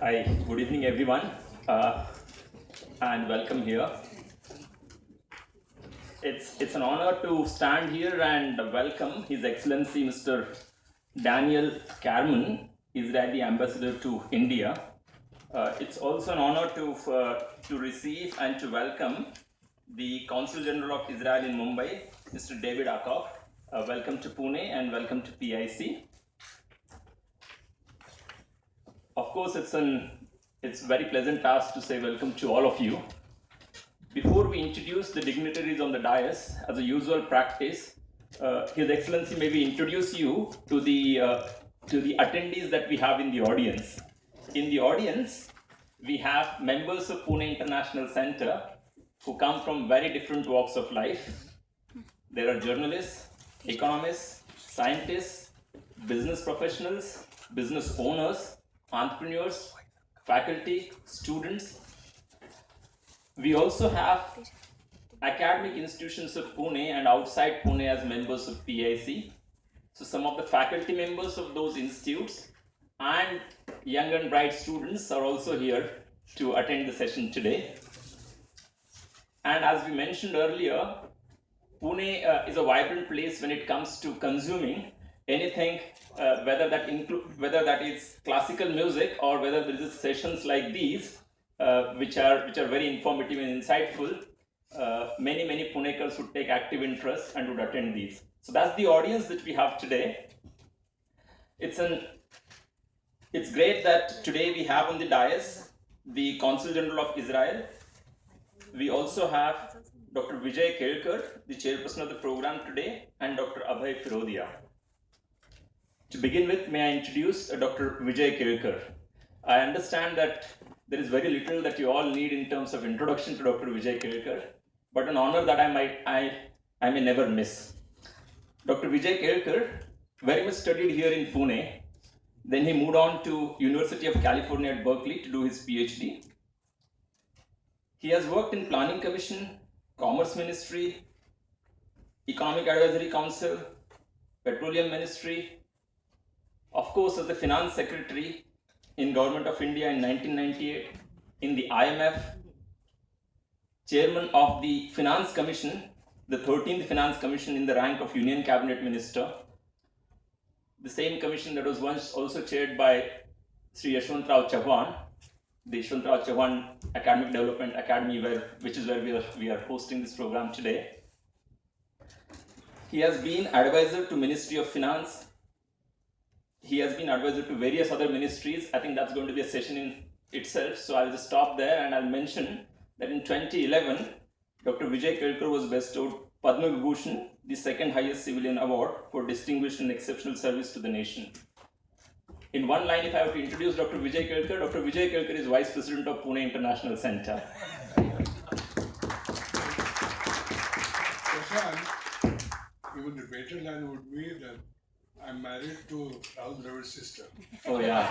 Hi, good evening everyone, and welcome here. It's an honor to stand here and welcome His Excellency Mr. Daniel Carmon, Israeli Ambassador to India. It's also an honor to receive and to welcome the Consul General of Israel in Mumbai, Mr. David Akov. Welcome to Pune and welcome to PIC. Of course, it's a very pleasant task to say welcome to all of you. Before we introduce the dignitaries on the dais, as a usual practice, His Excellency maybe introduce you to the attendees that we have in the audience. In the audience, we have members of Pune International Center who come from very different walks of life. There are journalists, economists, scientists, business professionals, business owners, entrepreneurs, faculty, students. We also have academic institutions of Pune and outside Pune as members of PIC. So some of the faculty members of those institutes and young and bright students are also here to attend the session today. And as we mentioned earlier, Pune is a vibrant place when it comes to consuming anything, whether that is classical music or whether there is sessions like these, which are very informative and insightful. Many Punekars would take active interest and would attend these. So that's the audience that we have today. It's great that today we have on the dais the Consul General of Israel. We also have Dr. Vijay Kelkar, the chairperson of the program today, and Dr. Abhay Firodia. To begin with, may I introduce Dr. Vijay Kelkar. I understand that there is very little that you all need in terms of introduction to Dr. Vijay Kelkar, but an honor that I may never miss. Dr. Vijay Kelkar very much studied here in Pune. Then he moved on to University of California at Berkeley to do his PhD. He has worked in Planning Commission, Commerce Ministry, Economic Advisory Council, Petroleum Ministry, of course as the Finance Secretary in Government of India in 1998, in the IMF, Chairman of the Finance Commission, the 13th Finance Commission in the rank of Union Cabinet Minister, the same commission that was once also chaired by Sri Yashwantrao Chauhan, the Yashwantrao Chauhan Academic Development Academy, which is where we are hosting this program today. He has been advisor to Ministry of Finance. He has been advisor to various other ministries. I think that's going to be a session in itself. So I'll just stop there and I'll mention that in 2011, Dr. Vijay Kelkar was bestowed Padma Vibhushan, the second highest civilian award for distinguished and exceptional service to the nation. In one line, if I have to introduce Dr. Vijay Kelkar is Vice President of Pune International Center. Even the better line would be that I'm married to Rahul Dravid's sister. Oh yeah.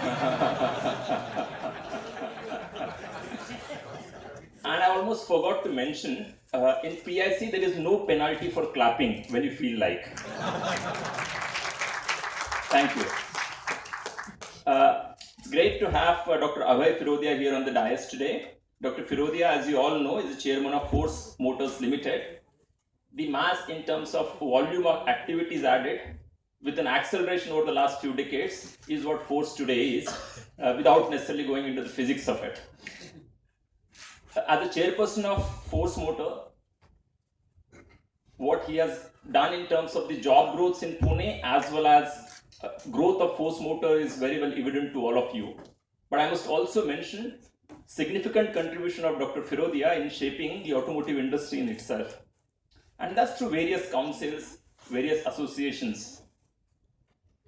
And I almost forgot to mention, in PIC there is no penalty for clapping when you feel like. Thank you. It's great to have Dr. Abhay Firodia here on the dais today. Dr. Firodia, as you all know, is the chairman of Force Motors Limited. The mass in terms of volume of activities added with an acceleration over the last few decades is what Force today is, without necessarily going into the physics of it. As a chairperson of Force Motor, what he has done in terms of the job growths in Pune as well as growth of Force Motor is very well evident to all of you. But I must also mention significant contribution of Dr. Firodia in shaping the automotive industry in itself. And that's through various councils, various associations.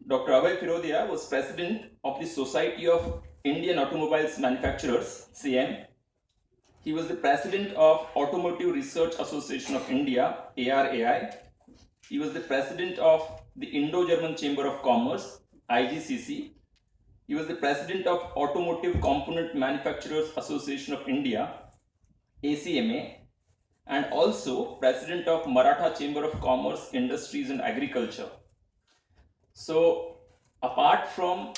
Dr. Abhay Firodia was president of the Society of Indian Automobiles Manufacturers, CM. He was the president of Automotive Research Association of India, ARAI. He was the president of the Indo-German Chamber of Commerce, IGCC. He was the president of Automotive Component Manufacturers Association of India, ACMA, and also president of Maratha Chamber of Commerce, Industries and Agriculture. So apart from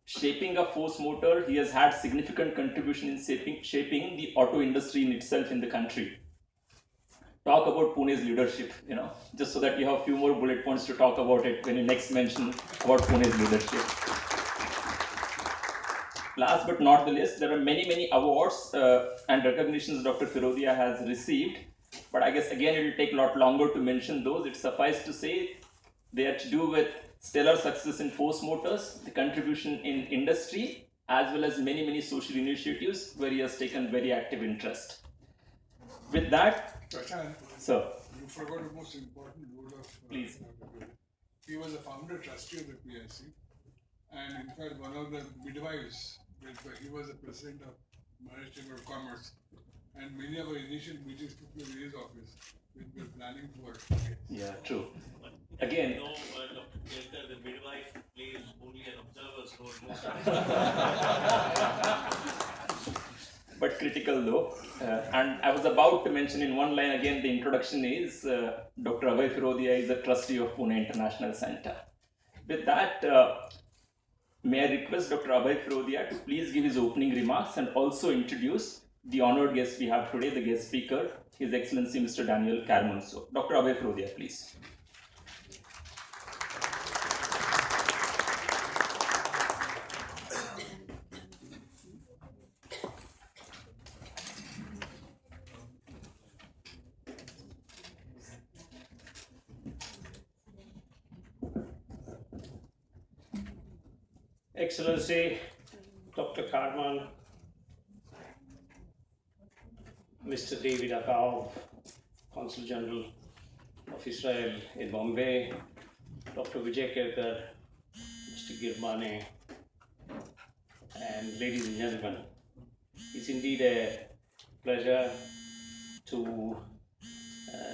shaping a force motor, he has had significant contribution in shaping the auto industry in itself in the country. Talk about Pune's leadership, just so that you have a few more bullet points to talk about it when you next mention about Pune's leadership. Last but not the least, there are many awards and recognitions Dr. Firodia has received, but I guess again it will take a lot longer to mention those. It suffices to say they are to do with stellar success in force motors, the contribution in industry, as well as many social initiatives where he has taken very active interest. With that, Prashant, sir, you forgot the most important role of please. He was a founder trustee of the PIC, and in fact one of the midwives, he was the president of Maharashtra Chamber of Commerce, and many of our initial meetings took place in his office, which we were planning for. Yeah, true. Again, Dr. Kelkar, the midwife plays only an observer's role. But critical though. And I was about to mention in one line again, the introduction is Dr. Abhay Firodia is a trustee of Pune International Center. With that, may I request Dr. Abhay Firodia to please give his opening remarks and also introduce the honored guest we have today, the guest speaker, His Excellency Mr. Daniel Carmon. So, Dr. Abhay Firodia, please. Excellency, Dr. Carmon, Mr. David Akav, Consul General of Israel in Bombay, Dr. Vijay Kelkar, Mr. Girmane, and ladies and gentlemen, it's indeed a pleasure to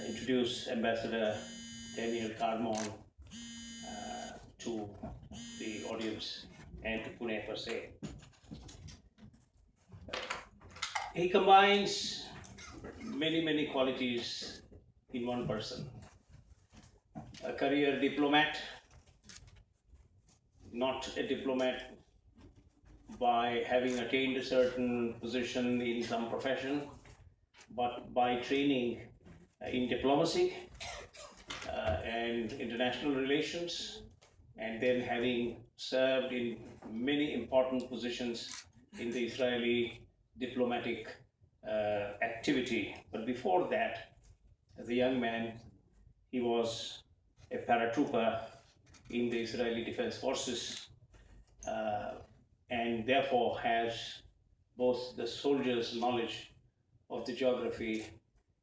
introduce Ambassador Daniel Carmon to the audience and to Pune per se. He combines many qualities in one person. A career diplomat, not a diplomat by having attained a certain position in some profession, but by training in diplomacy and international relations, and then having served in many important positions in the Israeli diplomatic activity. But before that, as a young man, he was a paratrooper in the Israeli Defense Forces and therefore has both the soldier's knowledge of the geography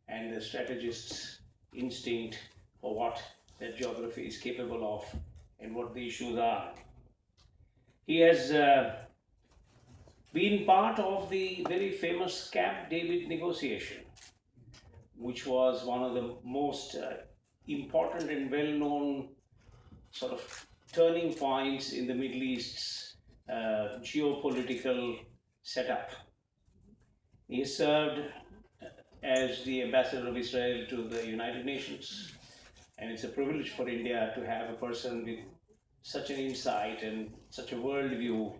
and the strategist's instinct for what that geography is capable of and what the issues are. He has been part of the very famous Camp David negotiation, which was one of the most important and well-known sort of turning points in the Middle East's geopolitical setup. He served as the ambassador of Israel to the United Nations, and it's a privilege for India to have a person with such an insight and such a worldview,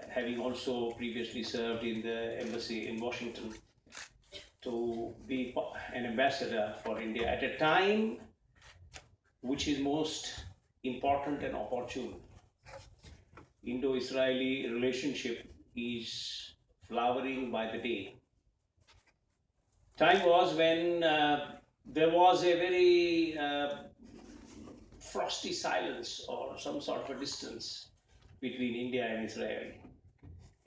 having also previously served in the embassy in Washington, to be an ambassador for India at a time which is most important and opportune. Indo-Israeli relationship is flowering by the day. Time was when there was a very frosty silence or some sort of a distance between India and Israel.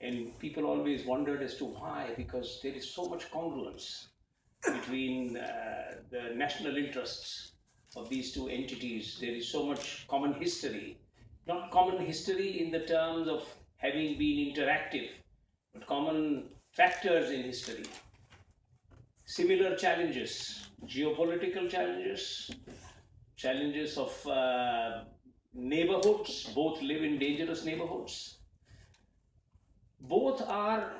And people always wondered as to why, because there is so much congruence between the national interests of these two entities. There is so much common history, not common history in the terms of having been interactive, but common factors in history. Similar challenges, geopolitical challenges, challenges of neighborhoods, both live in dangerous neighborhoods. Both are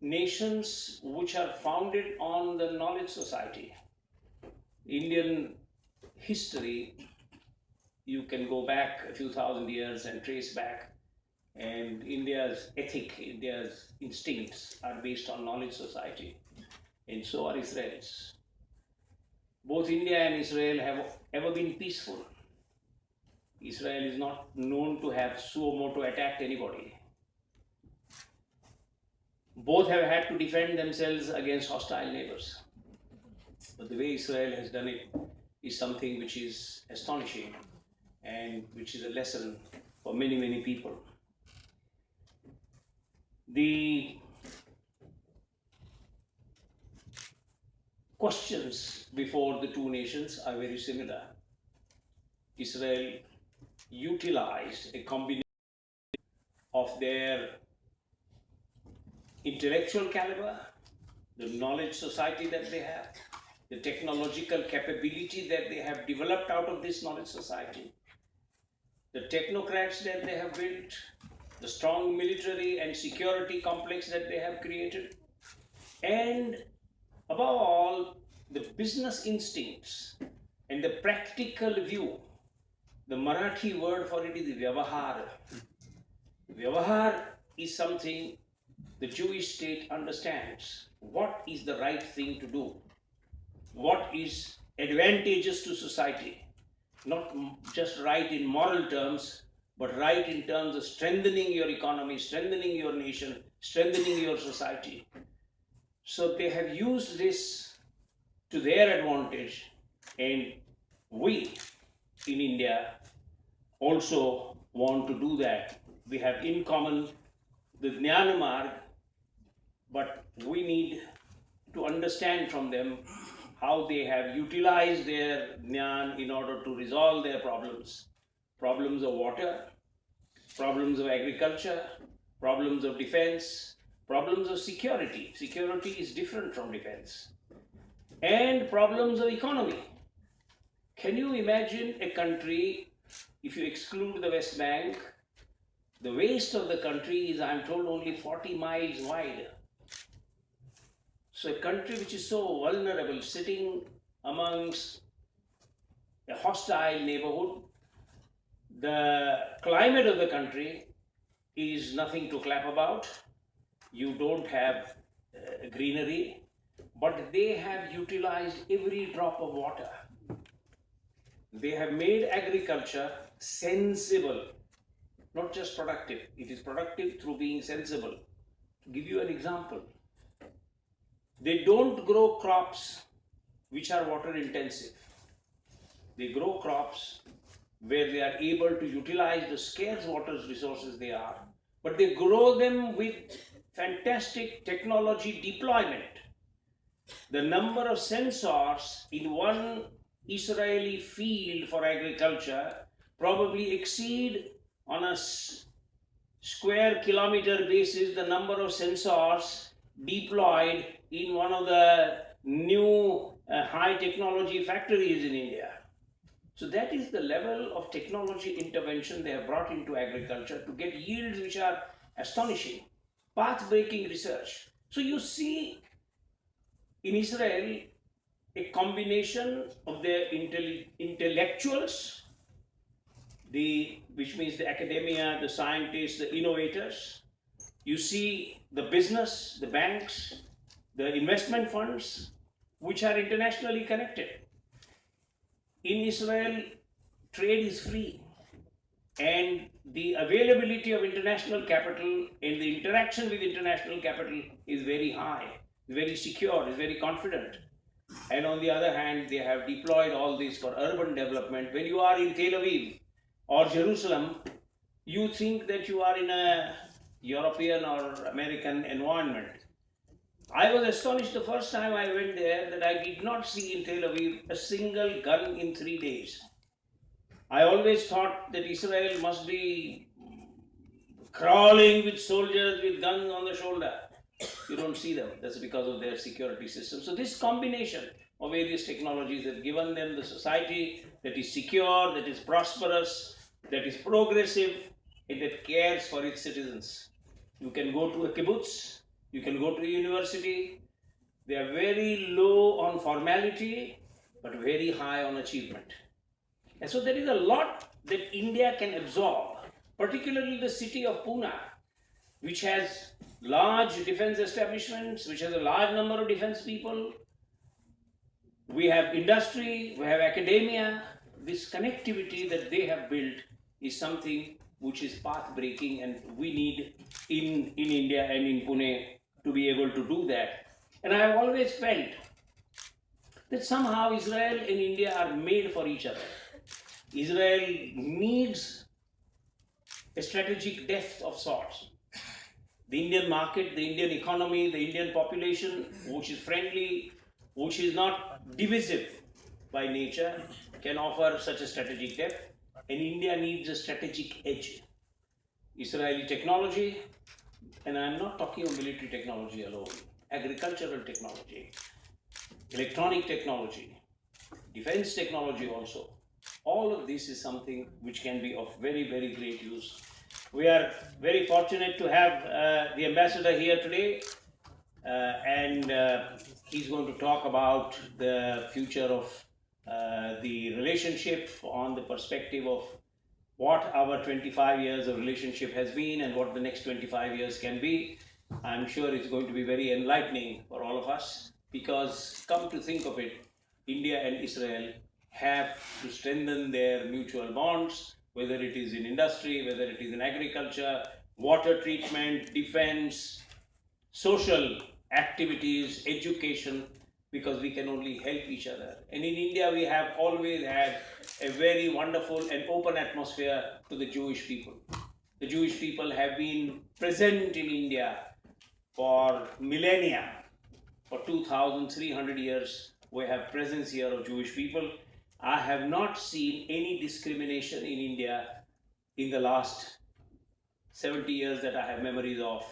nations which are founded on the knowledge society. Indian history, you can go back a few thousand years and trace back And India's ethic, India's instincts are based on knowledge society, and so are Israel's. Both India and Israel have ever been peaceful. Israel is not known to have suo motu attacked anybody. Both have had to defend themselves against hostile neighbors. But the way Israel has done it is something which is astonishing and which is a lesson for many, many people. The questions before the two nations are very similar. Israel utilized a combination of their intellectual caliber, the knowledge society that they have, the technological capability that they have developed out of this knowledge society, the technocrats that they have built, the strong military and security complex that they have created, and above all, the business instincts and the practical view. The Marathi word for it is vyavahar. Vyavahar is something the Jewish state understands. What is the right thing to do? What is advantageous to society? Not just right in moral terms, but right in terms of strengthening your economy, strengthening your nation, strengthening your society. So they have used this to their advantage, and we in India also want to do that. We have in common the Jnana Marg, but we need to understand from them how they have utilized their Jnana in order to resolve their problems. Problems of water, problems of agriculture, problems of defense, problems of security. Security is different from defense. And problems of economy. Can you imagine a country, if you exclude the West Bank, the waste of the country is, I'm told, only 40 miles wide. So a country which is so vulnerable, sitting amongst a hostile neighborhood, the climate of the country is nothing to clap about. You don't have greenery, but they have utilized every drop of water. They have made agriculture sensible, not just productive. It is productive through being sensible. To give you an example, they don't grow crops which are water intensive. They grow crops where they are able to utilize the scarce water resources they are, but they grow them with fantastic technology deployment. The number of sensors in one Israeli field for agriculture probably exceed on a square kilometer basis the number of sensors deployed in one of the new high technology factories in India. So that is the level of technology intervention they have brought into agriculture to get yields which are astonishing, path-breaking research. So you see in Israel a combination of their intellectuals, which means the academia, the scientists, the innovators. You see the business, the banks, the investment funds, which are internationally connected. In Israel, trade is free, and the availability of international capital and the interaction with international capital is very high, very secure, is very confident. And on the other hand, they have deployed all this for urban development. When you are in Tel Aviv or Jerusalem, you think that you are in a European or American environment. I was astonished the first time I went there that I did not see in Tel Aviv a single gun in 3 days. I always thought that Israel must be crawling with soldiers with guns on the shoulder. You don't see them. That's because of their security system. So this combination of various technologies have given them the society that is secure, that is prosperous, that is progressive, and that cares for its citizens. You can go to a kibbutz, you can go to a university. They are very low on formality, but very high on achievement. And so there is a lot that India can absorb particularly the city of Pune, which has large defense establishments, which has a large number of defense people. We have industry, we have academia. This connectivity that they have built is something which is path breaking, and we need in India and in Pune to be able to do that. And I have always felt that somehow Israel and India are made for each other. Israel needs a strategic depth of sorts. The Indian market, the Indian economy, the Indian population, which is friendly, which is not divisive by nature, can offer such a strategic depth. And India needs a strategic edge. Israeli technology, and I'm not talking of military technology alone, agricultural technology, electronic technology, defense technology also. All of this is something which can be of very, very great use. We are very fortunate to have the ambassador here today, and he's going to talk about the future of the relationship on the perspective of what our 25 years of relationship has been and what the next 25 years can be. I'm sure it's going to be very enlightening for all of us, because come to think of it, India and Israel have to strengthen their mutual bonds, whether it is in industry, whether it is in agriculture, water treatment, defense, social activities, education, because we can only help each other. And in India, we have always had a very wonderful and open atmosphere to the Jewish people. The Jewish people have been present in India for millennia. For 2,300 years, we have presence here of Jewish people. I have not seen any discrimination in India in the last 70 years that I have memories of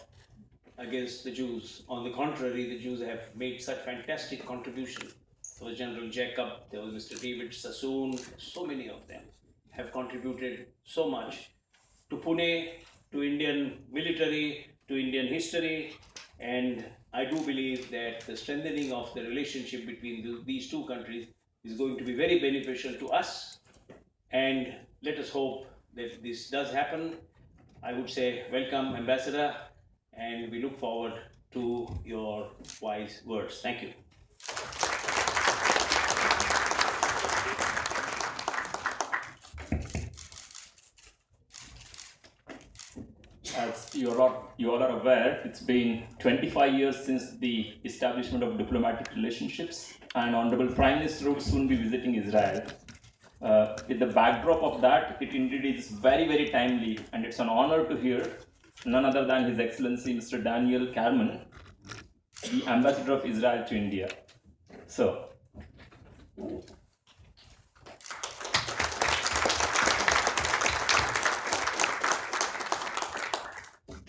against the Jews. On the contrary, the Jews have made such fantastic contribution. There was General Jacob, there was Mr. David Sassoon, so many of them have contributed so much to Pune, to Indian military, to Indian history, and I do believe that the strengthening of the relationship between these two countries is going to be very beneficial to us, and let us hope that this does happen. I would say welcome, Ambassador, and we look forward to your wise words. Thank you. As you all are aware, it's been 25 years since the establishment of diplomatic relationships, and Honorable Prime Minister will soon be visiting Israel. With the backdrop of that, it indeed is very, very timely, and it's an honor to hear none other than His Excellency Mr. Daniel Carmon, the Ambassador of Israel to India. So,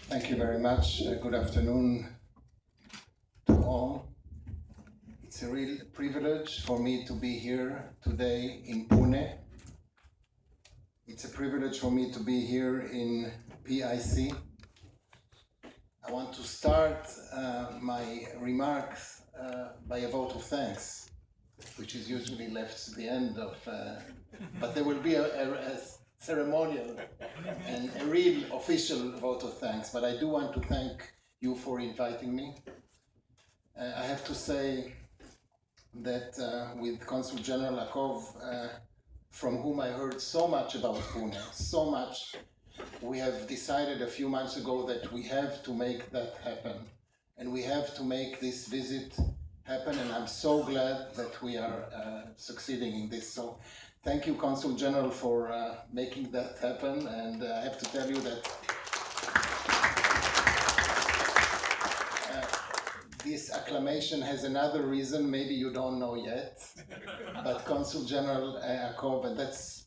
thank you very much. Good afternoon to all. It's a real privilege for me to be here today in Pune. It's a privilege for me to be here in PIC. I want to start my remarks by a vote of thanks, which is usually left to the end of, but there will be a ceremonial and a real official vote of thanks. But I do want to thank you for inviting me. I have to say that with Consul General Akov, from whom I heard so much about Pune, so much, we have decided a few months ago that we have to make that happen, and we have to make this visit happen, and I'm so glad that we are succeeding in this. So thank you, Consul General, for making that happen, and I have to tell you that this acclamation has another reason, maybe you don't know yet, but Consul General Akov, and that's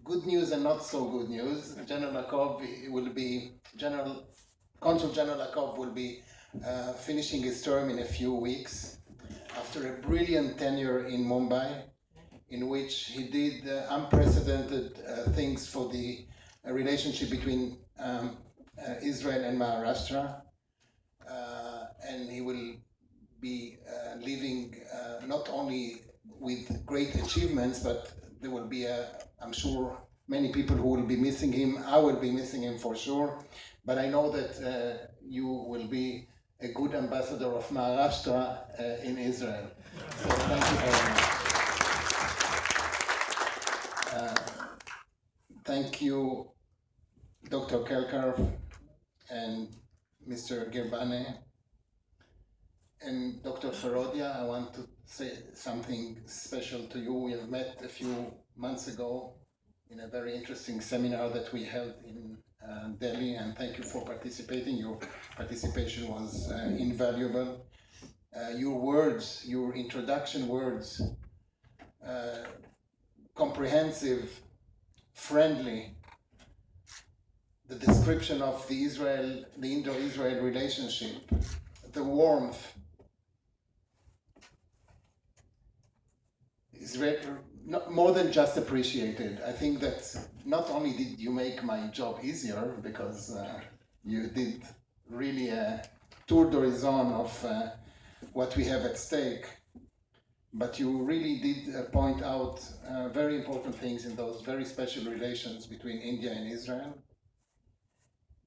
good news and not so good news. General Akov will be, Consul General Akov will be finishing his term in a few weeks after a brilliant tenure in Mumbai, in which he did unprecedented things for the relationship between Israel and Maharashtra. And he will be leaving not only with great achievements, but there will be, I'm sure, many people who will be missing him. I will be missing him for sure, but I know that you will be a good ambassador of Maharashtra in Israel. So thank you very much. Thank you, Dr. Kelkar and Mr. Gerbane. And Dr. Ferodia, I want to say something special to you. We have met a few months ago in a very interesting seminar that we held in Delhi, and thank you for participating. Your participation was invaluable. Your words, your introduction words, comprehensive, friendly, the description of the Indo-Israel relationship, the warmth, is more than just appreciated. I think that not only did you make my job easier, because you did really a tour d'horizon of what we have at stake, but you really did point out very important things in those very special relations between India and Israel.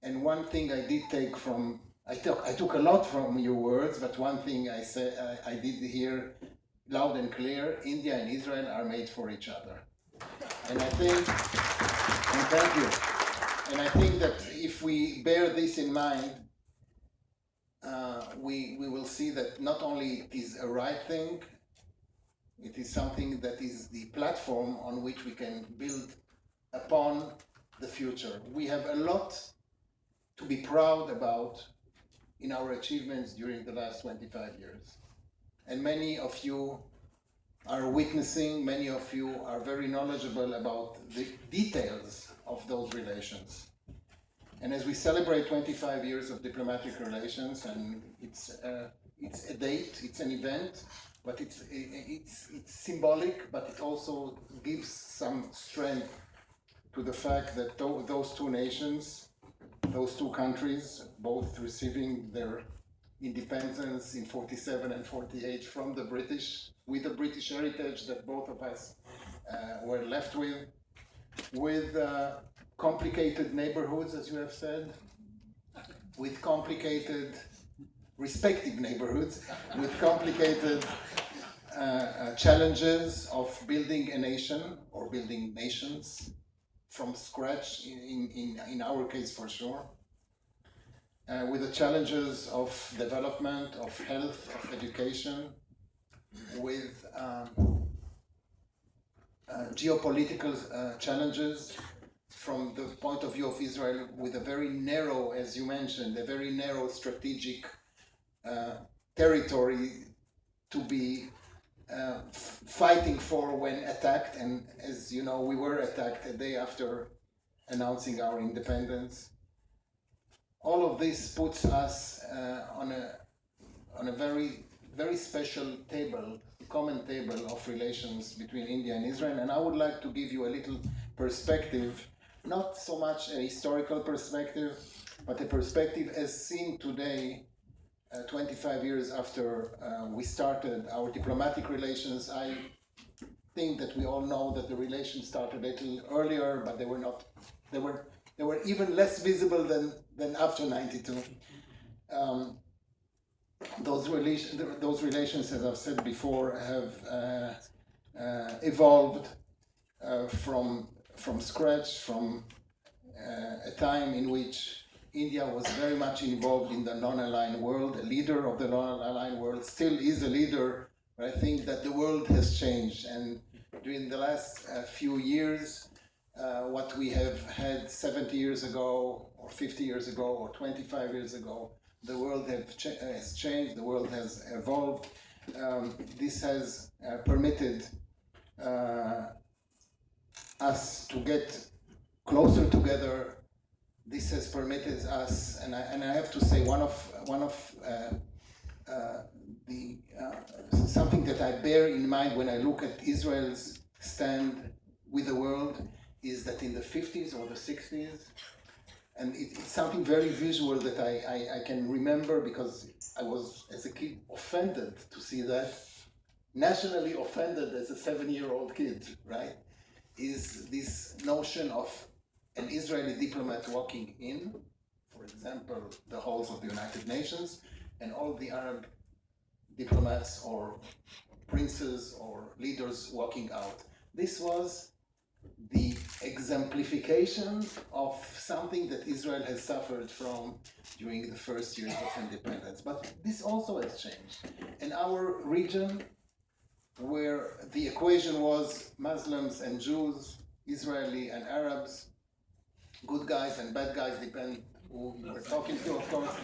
And one thing I did take from, I took a lot from your words, but one thing I did hear loud and clear: India and Israel are made for each other. And I think, and thank you, and I think that if we bear this in mind, we will see that not only it is a right thing, it is something that is the platform on which we can build upon the future. We have a lot to be proud about in our achievements during the last 25 years. And many of you are witnessing, many of you are very knowledgeable about the details of those relations. And as we celebrate 25 years of diplomatic relations, and it's a date, it's an event, but it's symbolic, but it also gives some strength to the fact that those two nations, those two countries, both receiving their independence in 47 and 48 from the British, with the British heritage that both of us were left with complicated neighborhoods, as you have said, with complicated respective neighborhoods, with complicated challenges of building a nation or building nations from scratch, in our case for sure, with the challenges of development, of health, of education, with geopolitical challenges from the point of view of Israel, with a very narrow, as you mentioned, a very narrow strategic territory to be fighting for when attacked. And as you know, we were attacked a day after announcing our independence. All of this puts us on a very, very special table, common table of relations between India and Israel. And I would like to give you a little perspective, not so much a historical perspective, but a perspective as seen today, 25 years after we started our diplomatic relations. I think that we all know that the relations started a little earlier, but they were even less visible than after 92. Those relations, as I've said before, have evolved from scratch, from a time in which India was very much involved in the non-aligned world, a leader of the non-aligned world, still is a leader, but I think that the world has changed. And during the last few years, what we have had 70 years ago, or 50 years ago, or 25 years ago, the world has changed, the world has evolved. This has permitted us to get closer together. This has permitted us, and I have to say, one of something that I bear in mind when I look at Israel's stand with the world is that in the 50s or the 60s, and it's something very visual that I can remember, because I was, as a kid, offended to see that, nationally offended as a 7-year-old kid, right? is this notion of an Israeli diplomat walking in, for example, the halls of the United Nations, and all the Arab diplomats or princes or leaders walking out. This was the exemplification of something that Israel has suffered from during the first years of independence. But this also has changed. In our region, where the equation was Muslims and Jews, Israeli and Arabs, good guys and bad guys, depend who you were talking to, of course.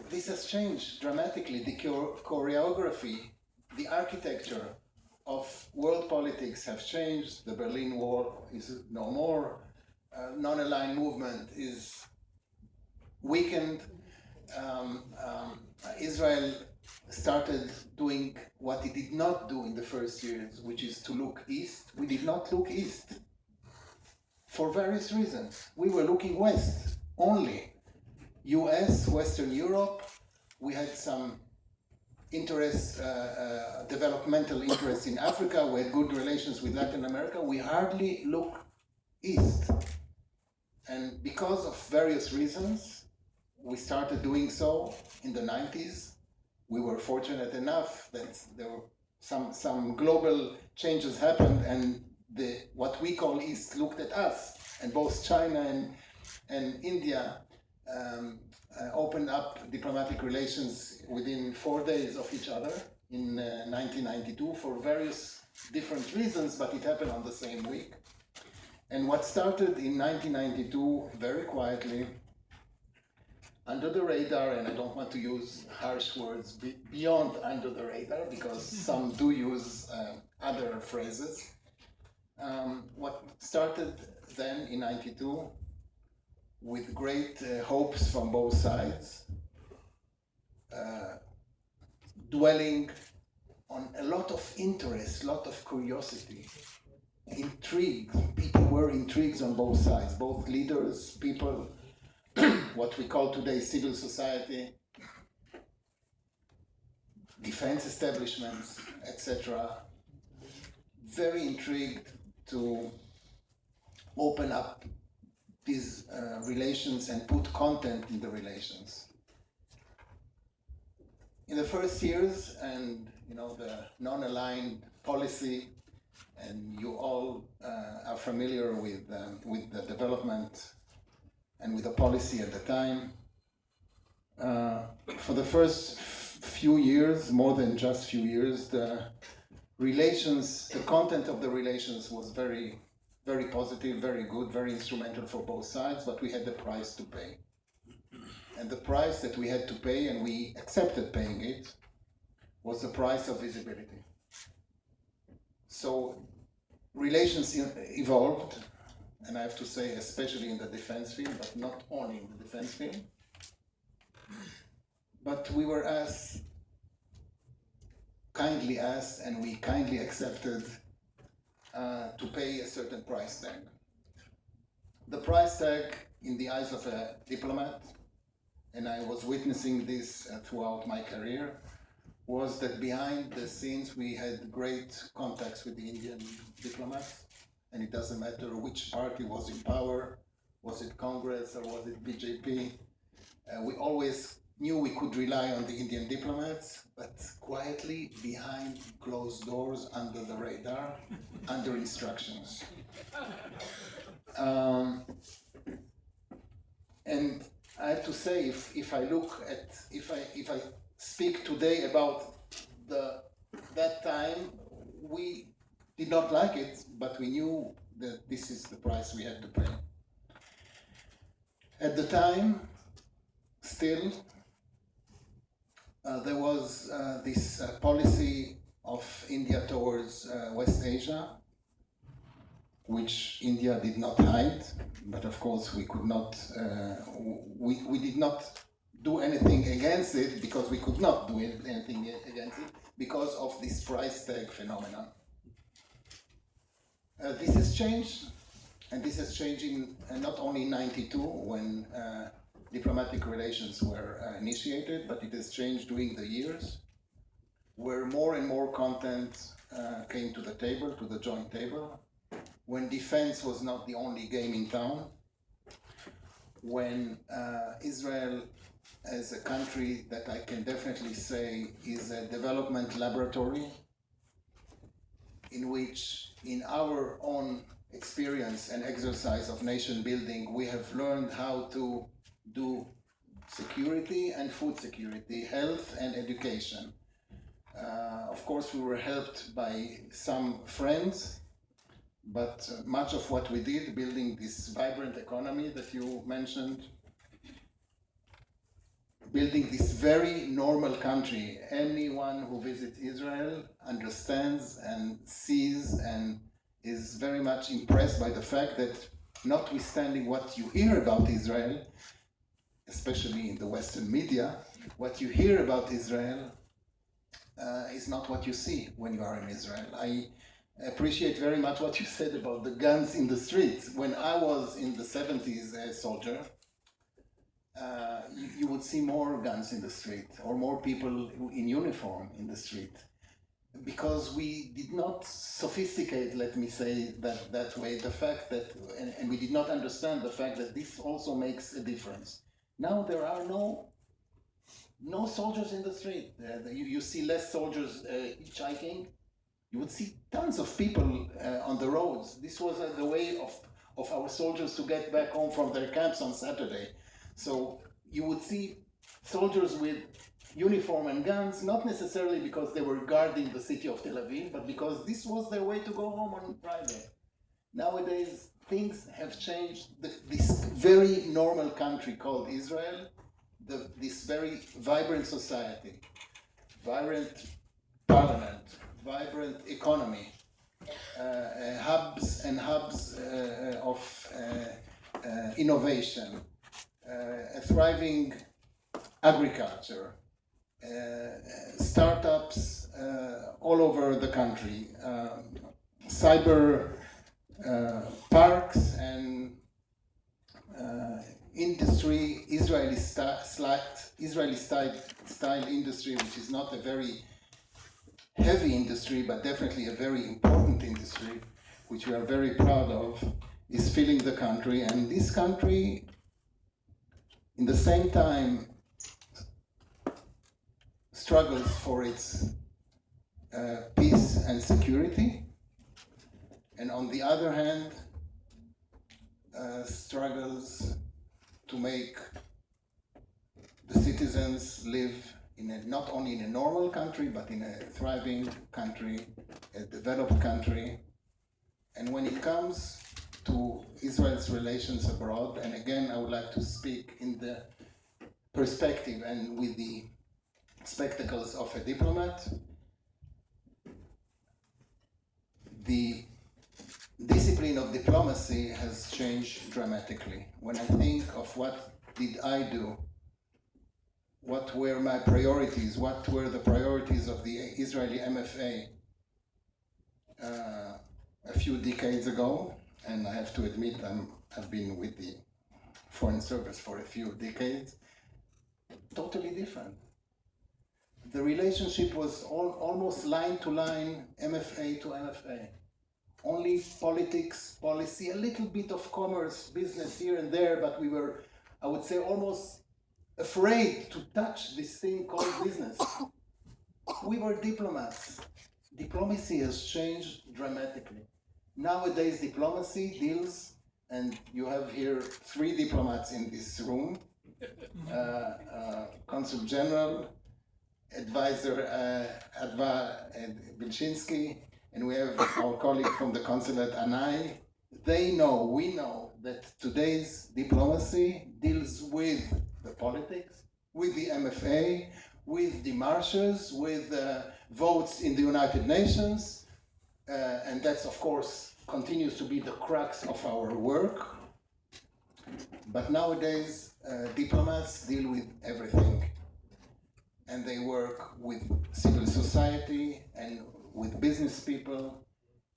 This has changed dramatically. The choreography, the architecture of world politics have changed. The Berlin Wall is no more. Non-aligned movement is weakened. Israel started doing what it did not do in the first years, which is to look east. We did not look east for various reasons. We were looking west only. US, Western Europe, we had some interests, developmental interests in Africa, we had good relations with Latin America. We hardly look east. And because of various reasons, we started doing so in the 90s. We were fortunate enough that there were some global changes happened, and what we call East looked at us, and both China and India opened up diplomatic relations within 4 days of each other in 1992 for various different reasons, but it happened on the same week. And what started in 1992 very quietly, under the radar, and I don't want to use harsh words, beyond under the radar, because some do use other phrases. What started then in 92 with great hopes from both sides, dwelling on a lot of interest, a lot of curiosity, intrigue. People were intrigued on both sides, both leaders, people, what we call today civil society, defense establishments, etc. Very intrigued to open up these relations and put content in the relations. In the first years, and the non-aligned policy, and you all are familiar with the development and with the policy at the time. For the first few years, more than just few years, the content of the relations was very, very positive, very good, very instrumental for both sides, but we had the price to pay. And the price that we had to pay, and we accepted paying it, was the price of visibility. So relations evolved, and I have to say, especially in the defense field, but not only in the defense field. But we were kindly asked, and we kindly accepted to pay a certain price tag. The price tag, in the eyes of a diplomat, and I was witnessing this throughout my career, was that behind the scenes we had great contacts with the Indian diplomats, and it doesn't matter which party was in power, was it Congress or was it BJP, we always knew we could rely on the Indian diplomats, but quietly behind closed doors, under the radar, under instructions. And I have to say, if I speak today about that time, we did not like it, but we knew that this is the price we had to pay. At the time, still, there was this policy of India towards West Asia, which India did not hide, but of course we could not, we did not do anything against it, because we could not do anything against it because of this price tag phenomenon. This has changed, and this has changed in not only in 92 when diplomatic relations were initiated, but it has changed during the years. where more and more content came to the table, to the joint table, when defense was not the only game in town, when Israel as a country that I can definitely say is a development laboratory in which, in our own experience and exercise of nation building, we have learned how to do security and food security, health and education. Of course, we were helped by some friends, but much of what we did, building this vibrant economy that you mentioned, building this very normal country. Anyone who visits Israel understands and sees and is very much impressed by the fact that, notwithstanding what you hear about Israel, especially in the Western media, what you hear about Israel is not what you see when you are in Israel. I appreciate very much what you said about the guns in the streets. When I was in the 70s a soldier, you would see more guns in the street or more people in uniform in the street, because we did not sophisticate, let me say that way, the fact that, and we did not understand the fact that this also makes a difference. Now there are no soldiers in the street. You see less soldiers hitchhiking. You would see tons of people on the roads. This was the way of our soldiers to get back home from their camps on Saturday. So you would see soldiers with uniform and guns, not necessarily because they were guarding the city of Tel Aviv, but because this was their way to go home on Friday. Nowadays, things have changed. This very normal country called Israel, this very vibrant society, vibrant parliament, vibrant economy, hubs and hubs of innovation, a thriving agriculture, startups all over the country, cyber parks and industry, Israeli style industry, which is not a very heavy industry, but definitely a very important industry, which we are very proud of, is filling the country. And this country, in the same time, struggles for its peace and security, and on the other hand, struggles to make the citizens live not only in a normal country, but in a thriving country, a developed country. And when it comes to Israel's relations abroad, and again, I would like to speak in the perspective and with the spectacles of a diplomat, the discipline of diplomacy has changed dramatically. When I think of what did I do, what were my priorities, what were the priorities of the Israeli MFA a few decades ago, and I have to admit I've been with the Foreign Service for a few decades, totally different. The relationship was almost line to line, MFA to MFA. Only politics, policy, a little bit of commerce, business here and there, but we were, I would say, almost afraid to touch this thing called business. We were diplomats. Diplomacy has changed dramatically. Nowadays, diplomacy deals, and you have here 3 diplomats in this room, Consul General, Advisor Adva Bilchinsky, and we have our colleague from the consulate, Anai. They know, we know, that today's diplomacy deals with the politics, with the MFA, with demarches, with votes in the United Nations, and that's, of course, continues to be the crux of our work. But nowadays, diplomats deal with everything, and they work with civil society and with business people,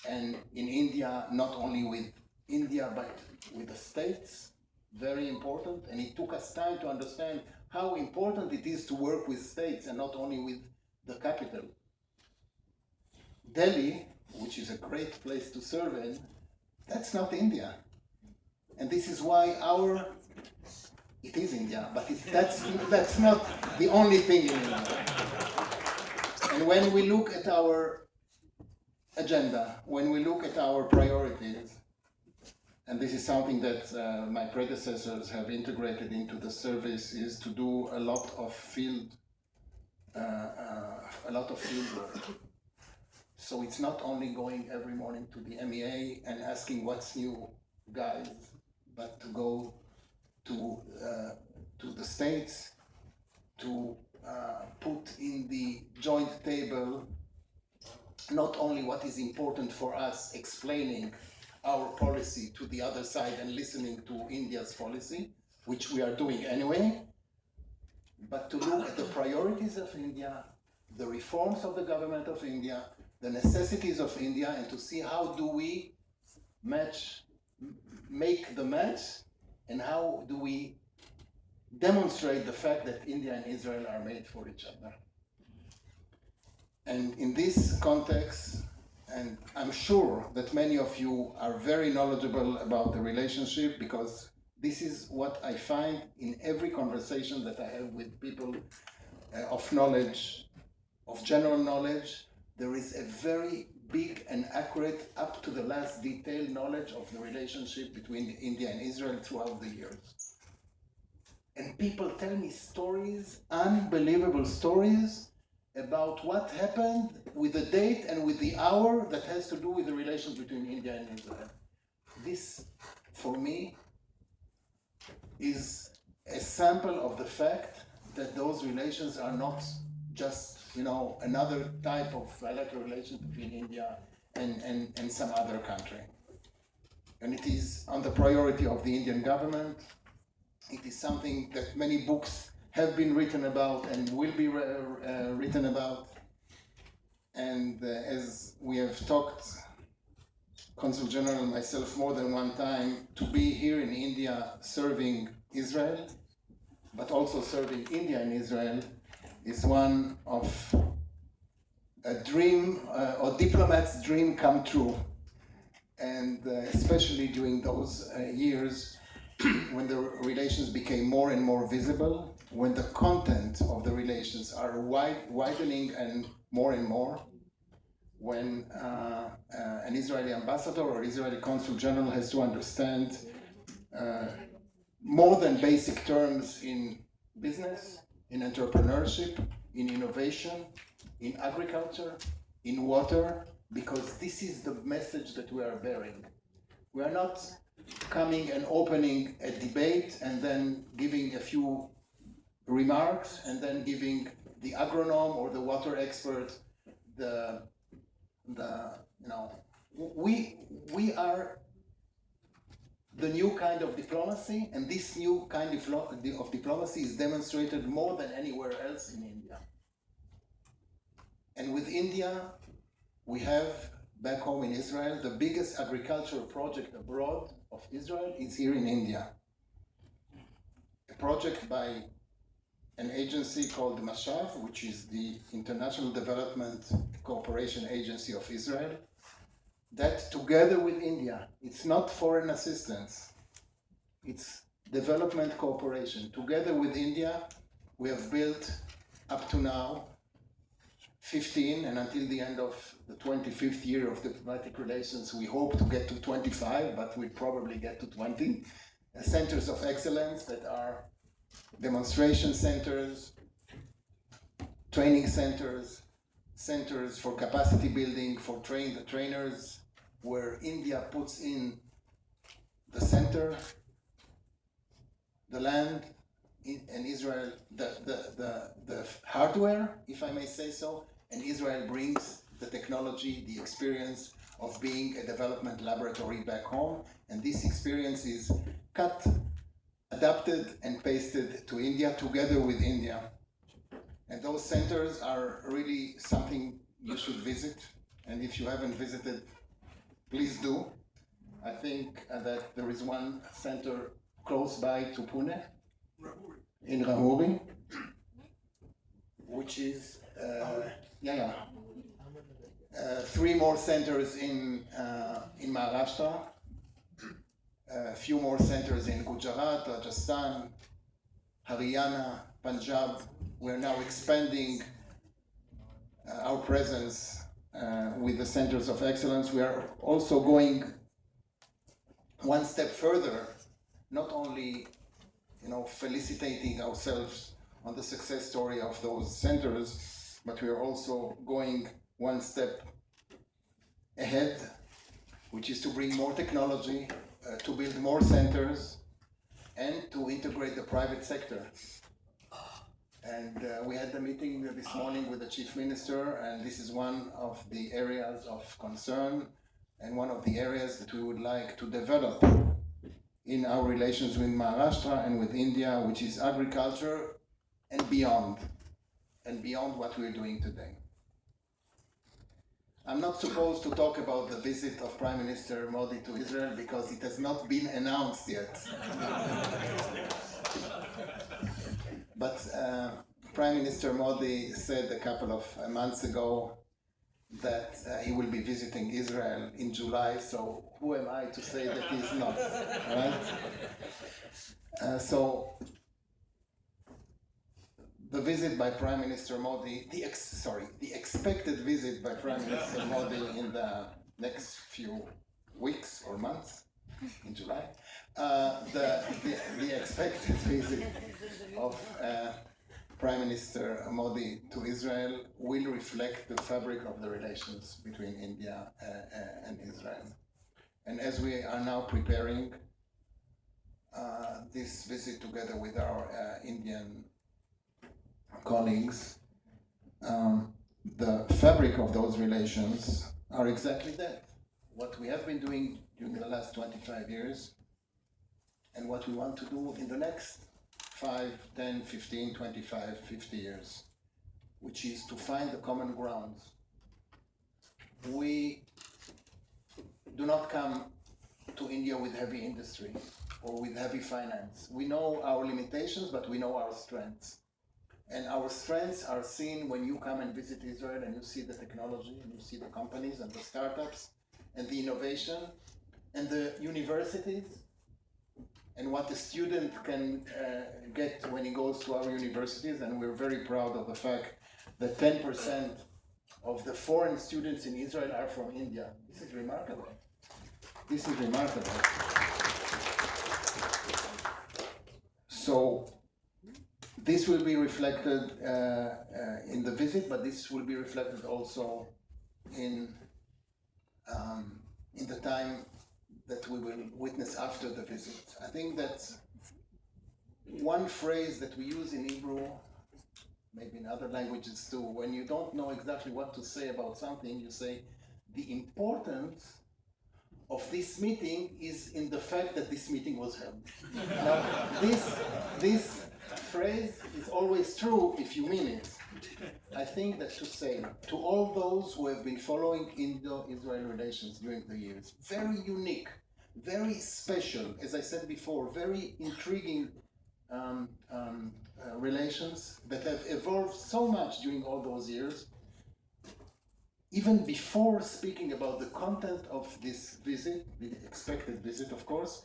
and in India, not only with India, but with the states, very important. And it took us time to understand how important it is to work with states and not only with the capital. Delhi, which is a great place to serve in, that's not India. And this is why it is India, but that's not the only thing in India. And when we look at our agenda, when we look at our priorities, and this is something that my predecessors have integrated into the service, is to do a lot of field work. So it's not only going every morning to the MEA and asking what's new, guys, but to go to the States, to put in the joint table not only what is important for us, explaining our policy to the other side and listening to India's policy, which we are doing anyway, but to look at the priorities of India, the reforms of the government of India, the necessities of India, and to see how do we make the match, and how do we demonstrate the fact that India and Israel are made for each other. And in this context, and I'm sure that many of you are very knowledgeable about the relationship, because this is what I find in every conversation that I have with people of knowledge, of general knowledge. There is a very big and accurate, up to the last detail knowledge of the relationship between India and Israel throughout the years. And people tell me stories, unbelievable stories, about what happened with the date and with the hour that has to do with the relations between India and Israel. This, for me, is a sample of the fact that those relations are not just, another type of bilateral relation between India and some other country. And it is on the priority of the Indian government. It is something that many books have been written about and will be written about. And as we have talked, Consul General and myself, more than one time, to be here in India serving Israel, but also serving India and Israel, is one of a dream, or diplomat's dream come true. And especially during those years when the relations became more and more visible, when the content of the relations are widening and more, when an Israeli ambassador or Israeli consul general has to understand more than basic terms in business, in entrepreneurship, in innovation, in agriculture, in water, because this is the message that we are bearing. We are not coming and opening a debate and then giving a few remarks and then giving the agronome or the water expert we are the new kind of diplomacy, and this new kind of diplomacy is demonstrated more than anywhere else in India. And with India, we have back home in Israel, the biggest agricultural project abroad of Israel is here in India. A project by an agency called Mashav, which is the International Development Cooperation Agency of Israel, that together with India, it's not foreign assistance, it's development cooperation. Together with India, we have built up to now 15, and until the end of the 25th year of diplomatic relations, we hope to get to 25, but we'll probably get to 20, centers of excellence that are demonstration centers, training centers, centers for capacity building, for the trainers, where India puts in the center, the land, and Israel, the hardware, if I may say so, and Israel brings the technology, the experience of being a development laboratory back home, and this experience is cut, adapted, and pasted to India together with India. And those centers are really something you should visit, and if you haven't visited, please do. I think that there is one center close by to Pune, in Rahuri, which is 3 more centers in Maharashtra, a few more centers in Gujarat, Rajasthan, Haryana, Punjab. We're now expanding our presence with the centers of excellence. We are also going one step further, not only felicitating ourselves on the success story of those centers, but we are also going one step ahead, which is to bring more technology, to build more centers, and to integrate the private sector. And we had a meeting this morning with the Chief Minister, and this is one of the areas of concern and one of the areas that we would like to develop in our relations with Maharashtra and with India, which is agriculture and beyond what we're doing today. I'm not supposed to talk about the visit of Prime Minister Modi to Israel because it has not been announced yet. But Prime Minister Modi said a couple of months ago that he will be visiting Israel in July, so who am I to say that he's not, right? So the visit by Prime Minister Modi, the expected visit by Prime Minister Modi in the next few weeks or months in July, the expected visit of Prime Minister Modi to Israel will reflect the fabric of the relations between India and Israel. And as we are now preparing this visit together with our Indian colleagues, the fabric of those relations are exactly that. What we have been doing during the last 25 years and what we want to do in the next 5, 10, 15, 25, 50 years, which is to find the common ground. We do not come to India with heavy industry or with heavy finance. We know our limitations, but we know our strengths. And our strengths are seen when you come and visit Israel and you see the technology and you see the companies and the startups and the innovation and the universities and what the student can get when he goes to our universities. And we're very proud of the fact that 10% of the foreign students in Israel are from India. This is remarkable. This is remarkable. So this will be reflected in the visit, but this will be reflected also in the time that we will witness after the visit. I think that one phrase that we use in Hebrew, maybe in other languages too, when you don't know exactly what to say about something, you say, the importance of this meeting is in the fact that this meeting was held. Now, this phrase is always true if you mean it. I think that to say to all those who have been following Indo-Israel relations during the years, very unique, very special, as I said before, very intriguing relations that have evolved so much during all those years. Even before speaking about the content of this visit, the expected visit, of course,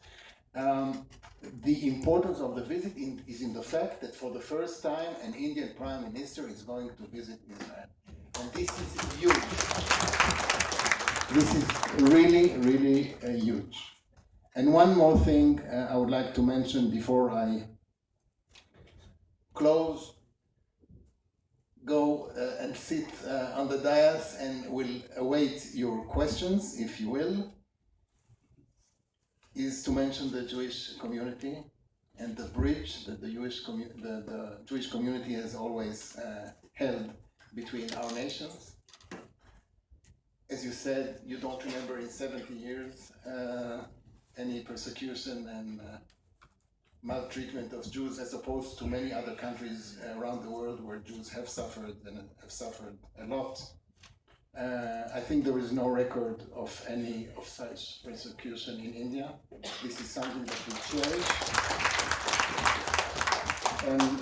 the importance of the visit is in the fact that for the first time an Indian Prime Minister is going to visit Israel. And this is huge. This is really, really huge. And one more thing I would like to mention before I close. Go and sit on the dais and will await your questions, if you will, is to mention the Jewish community and the bridge that the Jewish community has always held between our nations. As you said, you don't remember in 70 years any persecution and maltreatment of Jews, as opposed to many other countries around the world where Jews have suffered and have suffered a lot. I think there is no record of any of such persecution in India. This is something that we cherish. And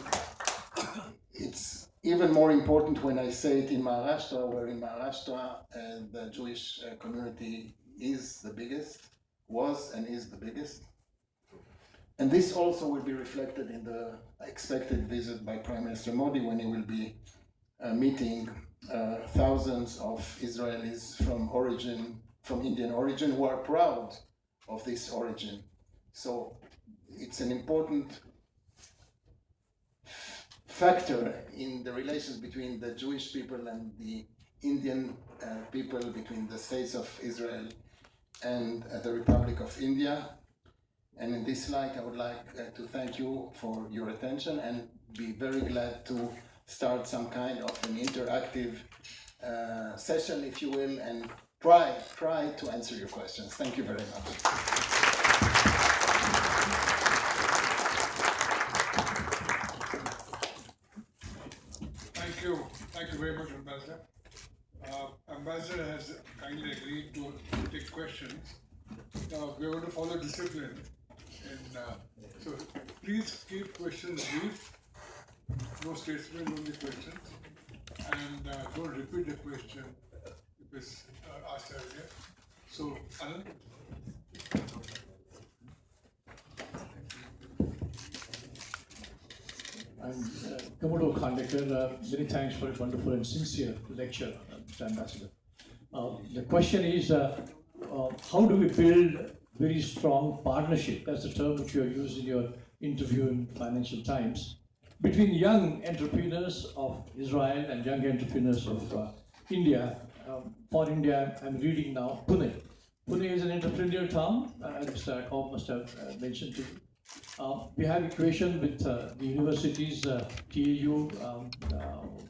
even more important when I say it in Maharashtra, where in Maharashtra the Jewish community is the biggest, was and is the biggest. And this also will be reflected in the expected visit by Prime Minister Modi when he will be meeting thousands of Israelis from Indian origin who are proud of this origin. So it's an important factor in the relations between the Jewish people and the Indian people, between the states of Israel and the Republic of India. And in this light, I would like to thank you for your attention and be very glad to start some kind of an interactive session, if you will, and try to answer your questions. Thank you very much. Thank you very much, Ambassador. Ambassador has kindly agreed to take questions. We are going to follow discipline, and so please keep questions brief, no statement, only questions, and don't repeat the question if it's asked earlier. So, Anand. I'm Komodo Khandekar. Many thanks for a wonderful and sincere lecture, Mr. Ambassador. The question is, how do we build very strong partnership? That's the term which you have used in your interview in Financial Times, between young entrepreneurs of Israel and young entrepreneurs of India. For India, I'm reading now Pune. Pune is an entrepreneurial town, as Mr. Carmon must have mentioned to you. We have equation with the universities, TAU,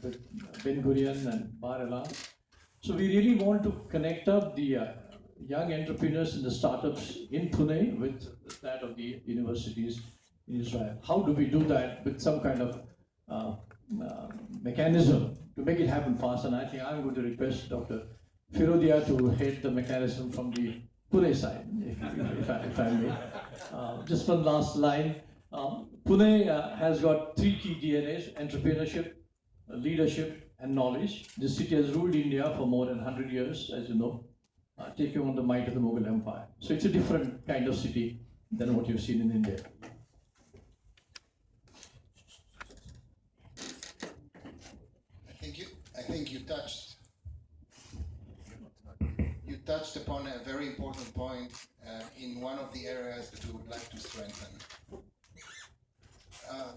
with Ben Gurion and Bar-Ilan. So we really want to connect up the young entrepreneurs and the startups in Pune with that of the universities in Israel. How do we do that with some kind of mechanism to make it happen fast? And I think I'm going to request Dr. Firodia to head the mechanism from the Pune side, if I may. Just one last line. Pune has got three key DNAs: entrepreneurship, leadership, and knowledge. This city has ruled India for more than 100 years, as you know, taking on the might of the Mughal Empire. So it's a different kind of city than what you've seen in India. I think you touched upon a very important point in one of the areas that we would like to strengthen.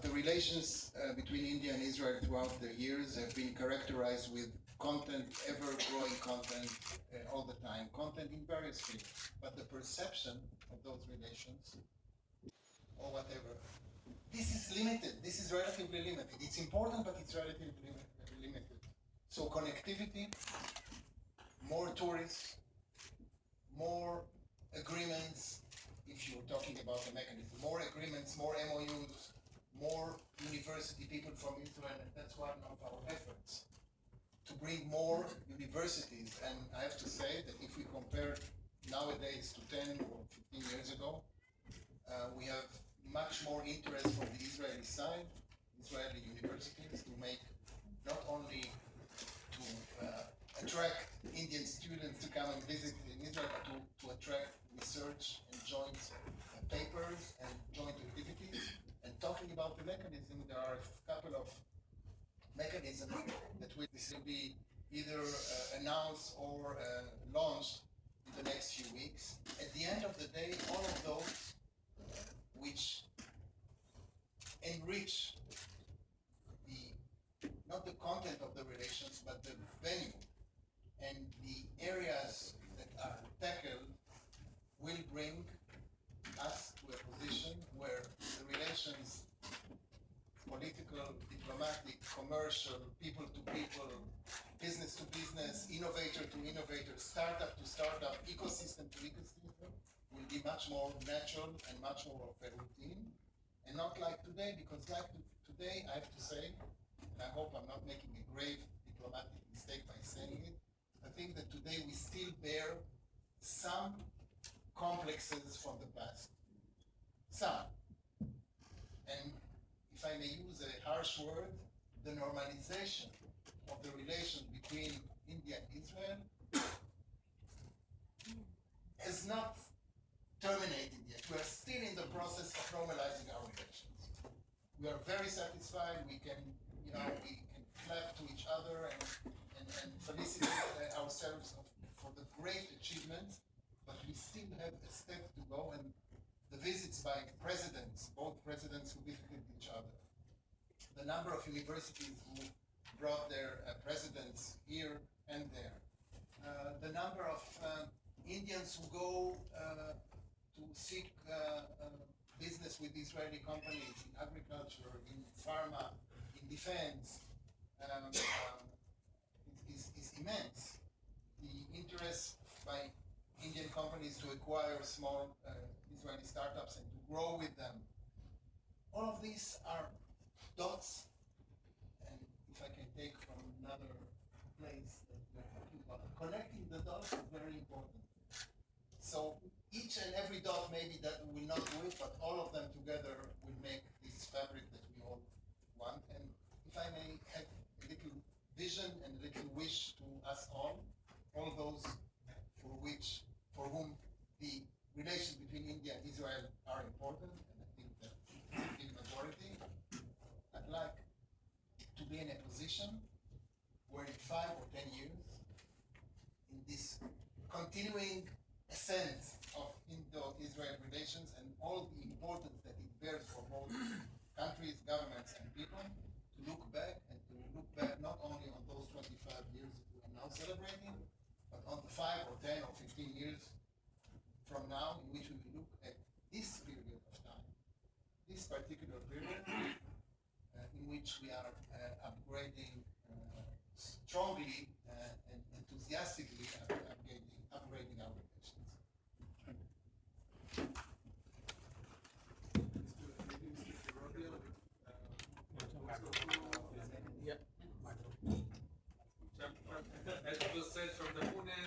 The relations between India and Israel throughout the years have been characterized with content, ever-growing content all the time, content in various fields. But the perception of those relations, or whatever, this is limited. This is relatively limited. It's important, but it's relatively limited. So connectivity, more tourists, more agreements, if you're talking about the mechanism, more agreements, more MOUs, more university people from Israel, and that's one of our efforts, to bring more universities. And I have to say that if we compare nowadays to 10 or 15 years ago, we have much more interest from the Israeli side, Israeli universities, to make not only to attract Indian students to come and visit in Israel, but to attract research and joint papers and joint activities. And talking about the mechanism, there are a couple of mechanisms that will be either announced or launched in the next few weeks. At the end of the day, all of those which enrich not the content of the relations, but the venue and the areas that are tackled will bring us to a position where the relations, political, diplomatic, commercial, people to people, business to business, innovator to innovator, startup to startup, ecosystem to ecosystem, will be much more natural and much more of a routine, and not like today, because like today, I have to say, and I hope I'm not making a grave diplomatic mistake by saying it, I think that today we still bear some complexes from the past. Some. And if I may use a harsh word, the normalization of the relation between India and Israel has not terminated yet. We are still in the process of normalizing our relations. We are very satisfied. We can, we can clap to each other and felicitate ourselves for the great achievements, but we still have a step to go. And the visits by presidents, both presidents who visited each other, the number of universities who brought their presidents here and there, the number of Indians who go to seek business with Israeli companies in agriculture, in pharma, in defense, is immense. The interest by Indian companies to acquire small Israeli startups and to grow with them. All of these are dots, and if I can take from another place that we're talking about, connecting the dots is very important. So each and every dot maybe that will not do it, but all of them together will make this fabric that we all want. And if I may have a little vision and a little wish to us all those for whom the relations between India and Israel are important, and I think that it's a big majority, I'd like to be in a position where in 5 or 10 years, in this continuing ascent of Indo-Israel relations and all the importance that it bears for both countries, governments, and people, to look back not only on those 25 years that we are now celebrating, but on the 5 or 10 or 15 years from now, in which we will look at this period of time, this particular period, in which we are upgrading strongly and enthusiastically upgrading our relations. As it was said from the Pune,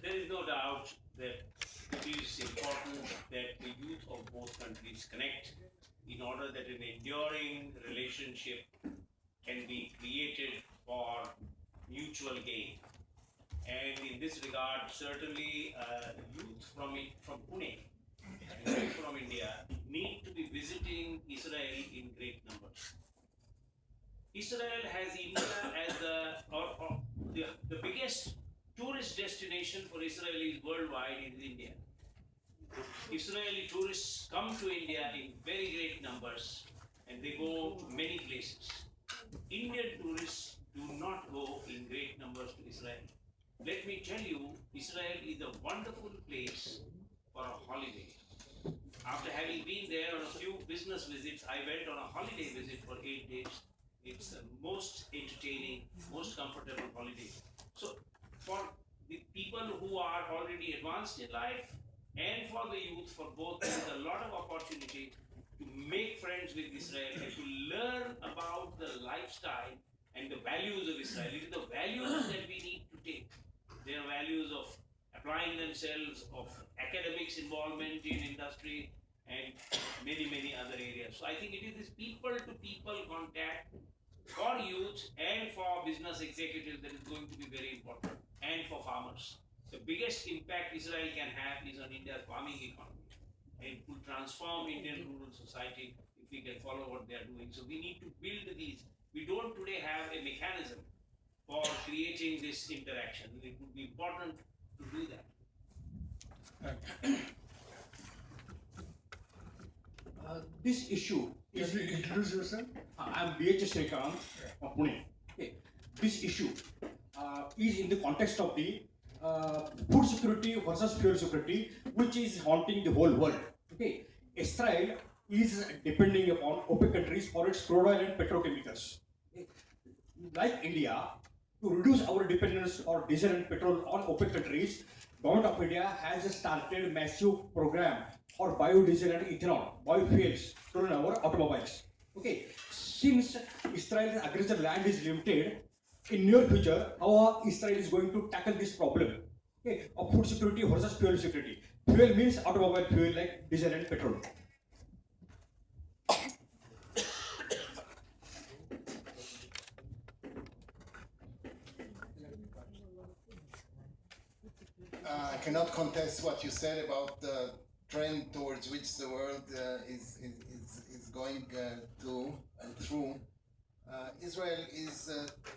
there is no doubt that it is important that the youth of both countries connect in order that an enduring relationship can be created for mutual gain. And in this regard, certainly youth from Pune, and from India, need to be visiting Israel in great numbers. Israel has India as the biggest tourist destination for Israelis worldwide is India. Israeli tourists come to India in very great numbers and they go to many places. Indian tourists do not go in great numbers to Israel. Let me tell you, Israel is a wonderful place for a holiday. After having been there on a few business visits, I went on a holiday visit for 8 days. It's the most entertaining, most comfortable holiday. So for the people who are already advanced in life and for the youth, for both, there is a lot of opportunity to make friends with Israel and to learn about the lifestyle and the values of Israel. It is the values that we need to take. They are values of applying themselves, of academics involvement in industry, and many, many other areas. So I think it is this people-to-people contact for youth and for business executives that is going to be very important, and for farmers. The biggest impact Israel can have is on India's farming economy, and it will transform Indian rural society if we can follow what they are doing. So we need to build these. We don't today have a mechanism for creating this interaction. It would be important to do that. This issue is. Can you introduce yourself? I'm BH Srikanth of Pune. Okay. This issue is in the context of the food security versus fuel security, which is haunting the whole world. Okay. Israel is depending upon OPEC countries for its crude oil and petrochemicals. Okay. Like India, to reduce our dependence on diesel and petrol on OPEC countries, Government of India has started massive program for biodiesel and ethanol, biofuels to run our automobiles. Okay, since Israel's agricultural land is limited, in near future, how Israel is going to tackle this problem? Okay, of food security versus fuel security. Fuel means automobile fuel like diesel and petrol. I cannot contest what you said about the trend towards which the world is going to and through. Israel is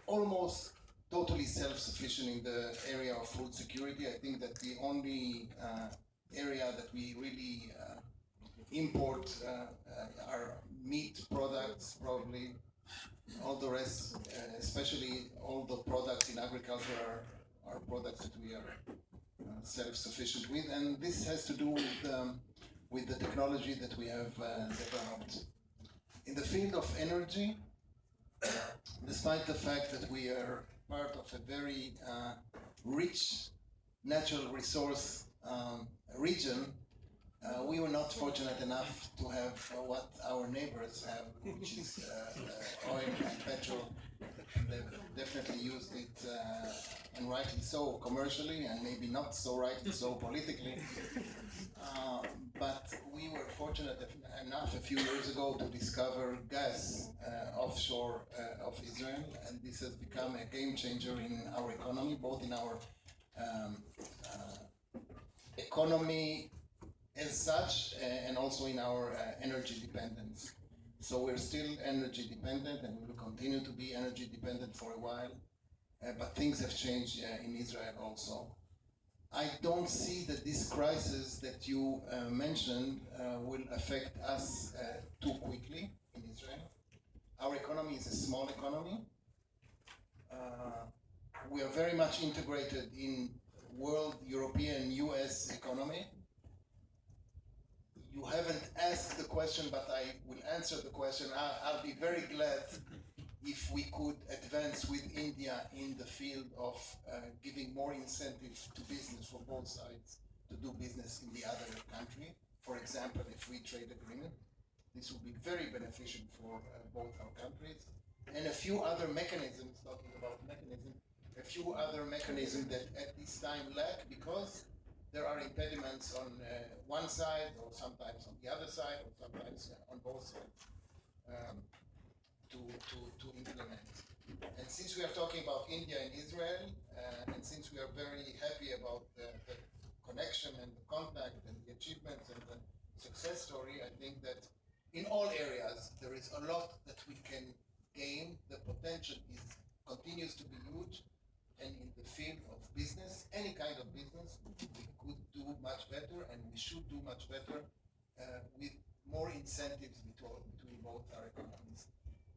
almost totally self-sufficient in the area of food security. I think that the only area that we really import are meat products, probably. All the rest, especially all the products in agriculture, are products that we are self-sufficient with, and this has to do with the technology that we have developed. In the field of energy, despite the fact that we are part of a very rich natural resource region, we were not fortunate enough to have what our neighbors have, which is oil and petrol. They've definitely used it, and rightly so, commercially, and maybe not so rightly so politically. But we were fortunate enough a few years ago to discover gas offshore of Israel, and this has become a game changer in our economy, both in our economy as such, and also in our energy dependence. So we're still energy dependent, and we will continue to be energy dependent for a while, but things have changed in Israel also. I don't see that this crisis that you mentioned will affect us too quickly in Israel. Our economy is a small economy. We are very much integrated in world, European, US economy. You haven't asked the question, but I will answer the question. I'll be very glad if we could advance with India in the field of giving more incentives to business for both sides to do business in the other country. For example, a free trade agreement. This would be very beneficial for both our countries. And a few other mechanisms, talking about mechanism, a few other mechanisms that at this time lack because there are impediments on one side, or sometimes on the other side, or sometimes on both sides to implement. And since we are talking about India and Israel, and since we are very happy about the connection and the contact and the achievements and the success story, I think that in all areas there is a lot that we can gain. The potential continues to be huge. And in the field of business, any kind of business, we could do much better, and we should do much better with more incentives between both our economies.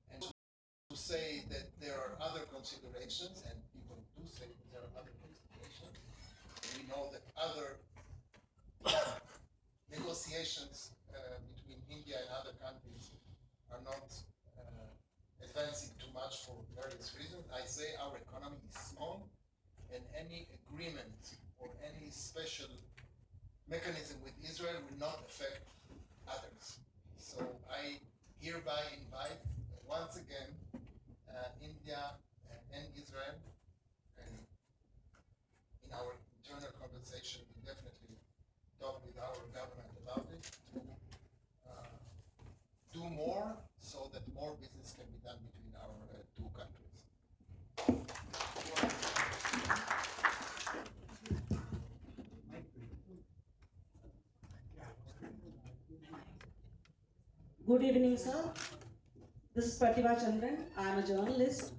And to say that there are other considerations, and people do say that there are other considerations, we know that other negotiations between India and other countries are not advancing too much for various reasons. I say our economy is small, and any agreement or any special mechanism with Israel will not affect others. So I hereby invite once again India and Israel, and in our internal conversation we definitely talk with our government about it, to do more so that more business can be done between our two countries. Good evening, sir. This is Pratibha Chandran. I am a journalist.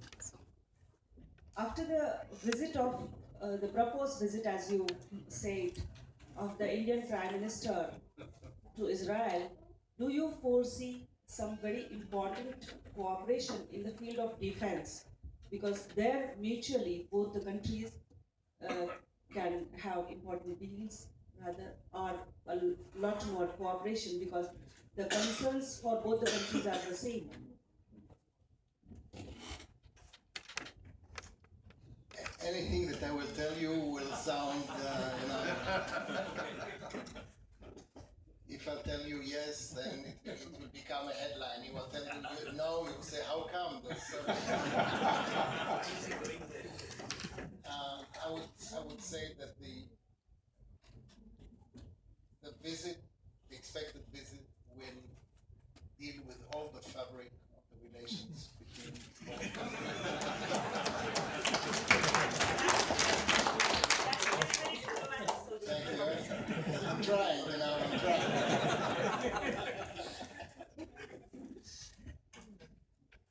After the visit of the proposed visit, as you said, of the Indian Prime Minister to Israel, do you foresee some very important cooperation in the field of defense? Because there mutually both the countries can have important deals, rather, or a lot more cooperation, because the concerns for both the countries are the same. Anything that I will tell you will sound, if I tell you yes, then it will become a headline. You will tell me no, you will say, how come? I would say that the visit, the expected visit, will deal with all the fabric of the relations between both countries. Thank you. I'm trying, I'm trying.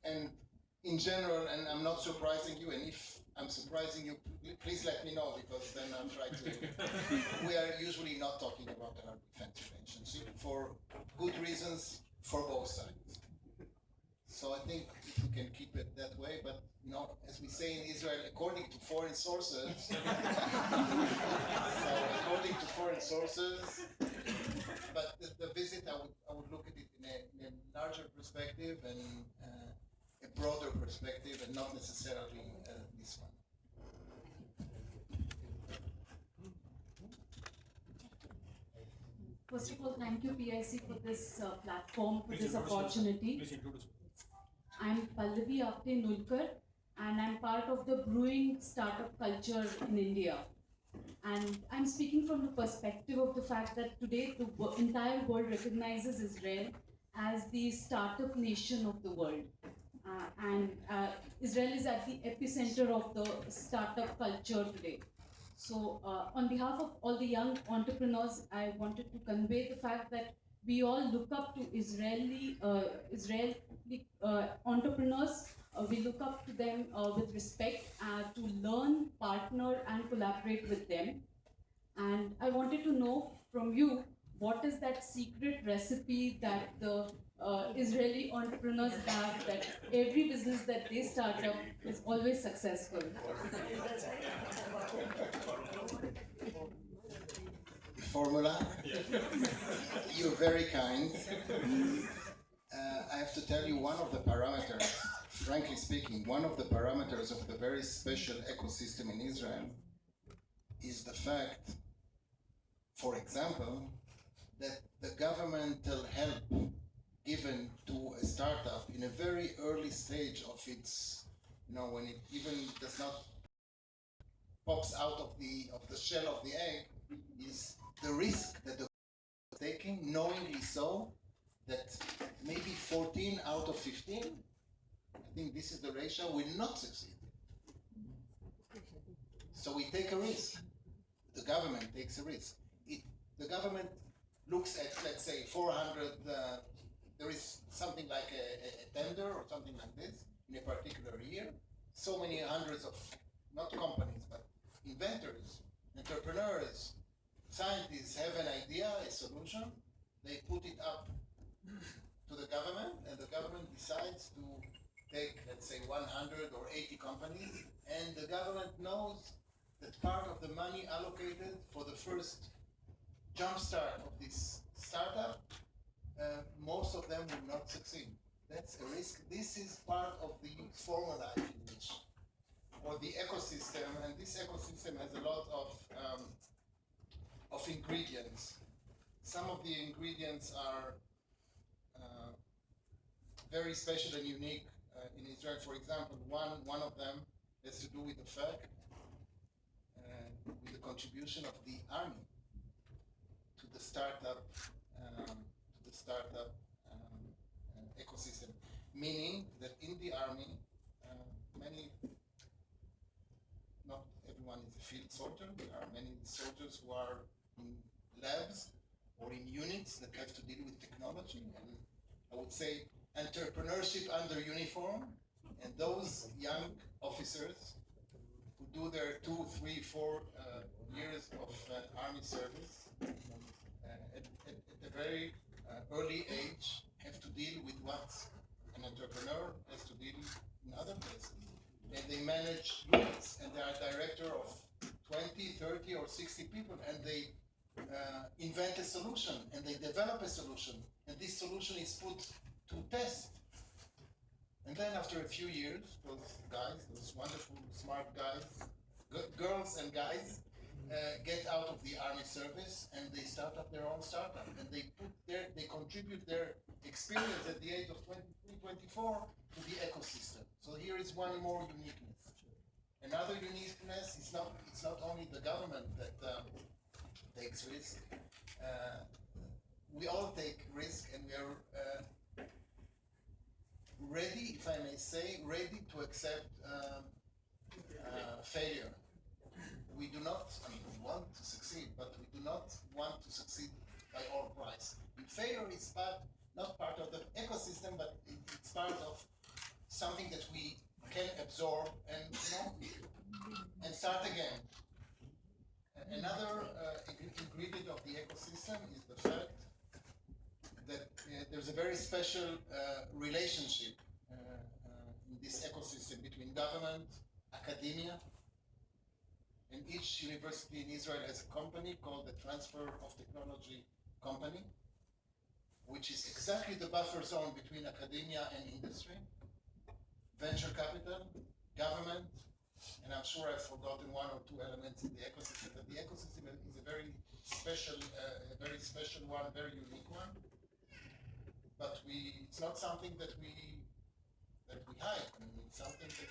And in general, and I'm not surprising you, and if I'm surprising you, please let me know, because then I'll try to. We are usually not talking about our defense relationship for good reasons for both sides. So I think if we can keep it that way, but as we say in Israel, according to foreign sources. So according to foreign sources, but the visit, I would look at it in a larger perspective and a broader perspective, and not necessarily this one. First of all, thank you, PIC, for this platform, for this opportunity. I'm Pallavi Apte Nulkar, and I'm part of the brewing startup culture in India. And I'm speaking from the perspective of the fact that today the entire world recognizes Israel as the startup nation of the world. Israel is at the epicenter of the startup culture today. So on behalf of all the young entrepreneurs, I wanted to convey the fact that we all look up to Israeli entrepreneurs. We look up to them with respect to learn, partner, and collaborate with them. And I wanted to know from you, what is that secret recipe that the Israeli entrepreneurs have, that every business that they start up is always successful? Formula? You're very kind. I have to tell you, one of the parameters, frankly speaking, one of the parameters of the very special ecosystem in Israel is the fact, for example, that the governmental help given to a startup in a very early stage of its, when it even does not pops out of the shell of the egg, is the risk that the taking, knowingly so, that maybe 14 out of 15, I think this is the ratio, will not succeed. So we take a risk. The government takes a risk. The government looks at, let's say, 400, there is something like a tender or something like this in a particular year. So many hundreds of, not companies, but inventors, entrepreneurs, scientists have an idea, a solution. They put it up to the government, and the government decides to take, let's say, 100 or 80 companies, and the government knows that part of the money allocated for the first jumpstart of this startup, most of them will not succeed. That's a risk. This is part of the formula, in which, or the ecosystem, and this ecosystem has a lot of ingredients. Some of the ingredients are very special and unique in Israel. For example, one of them has to do with the fact, with the contribution of the army to the startup ecosystem. Meaning that in the army, not everyone is a field soldier. There are many soldiers who are in labs or in units that have to deal with technology, and I would say entrepreneurship under uniform, and those young officers who do their 2, 3, 4 years of army service at a very early age have to deal with what an entrepreneur has to deal in other places. And they manage units, and they are director of 20, 30, or 60 people, and they invent a solution, and they develop a solution, and this solution is put to test. And then after a few years, those wonderful, smart guys, girls and guys, get out of the army service, and they start up their own startup, and they contribute their experience at the age of 23, 24 to the ecosystem. So here is one more uniqueness. Another uniqueness is it's not only the government that takes risk. we all take risk, and we are ready, if I may say, ready to accept failure. We do not, I mean, we want to succeed, but we do not want to succeed by all price. And failure is not part of the ecosystem, but it's part of something that we can absorb and, and start again. Another ingredient of the ecosystem is the fact that there's a very special relationship in this ecosystem between government, academia, and each university in Israel has a company called the Transfer of Technology Company, which is exactly the buffer zone between academia and industry, venture capital, government, and I'm sure I've forgotten one or two elements in the ecosystem, but the ecosystem is a very special one, a very unique one. But it's not something that we hide. I mean, it's something that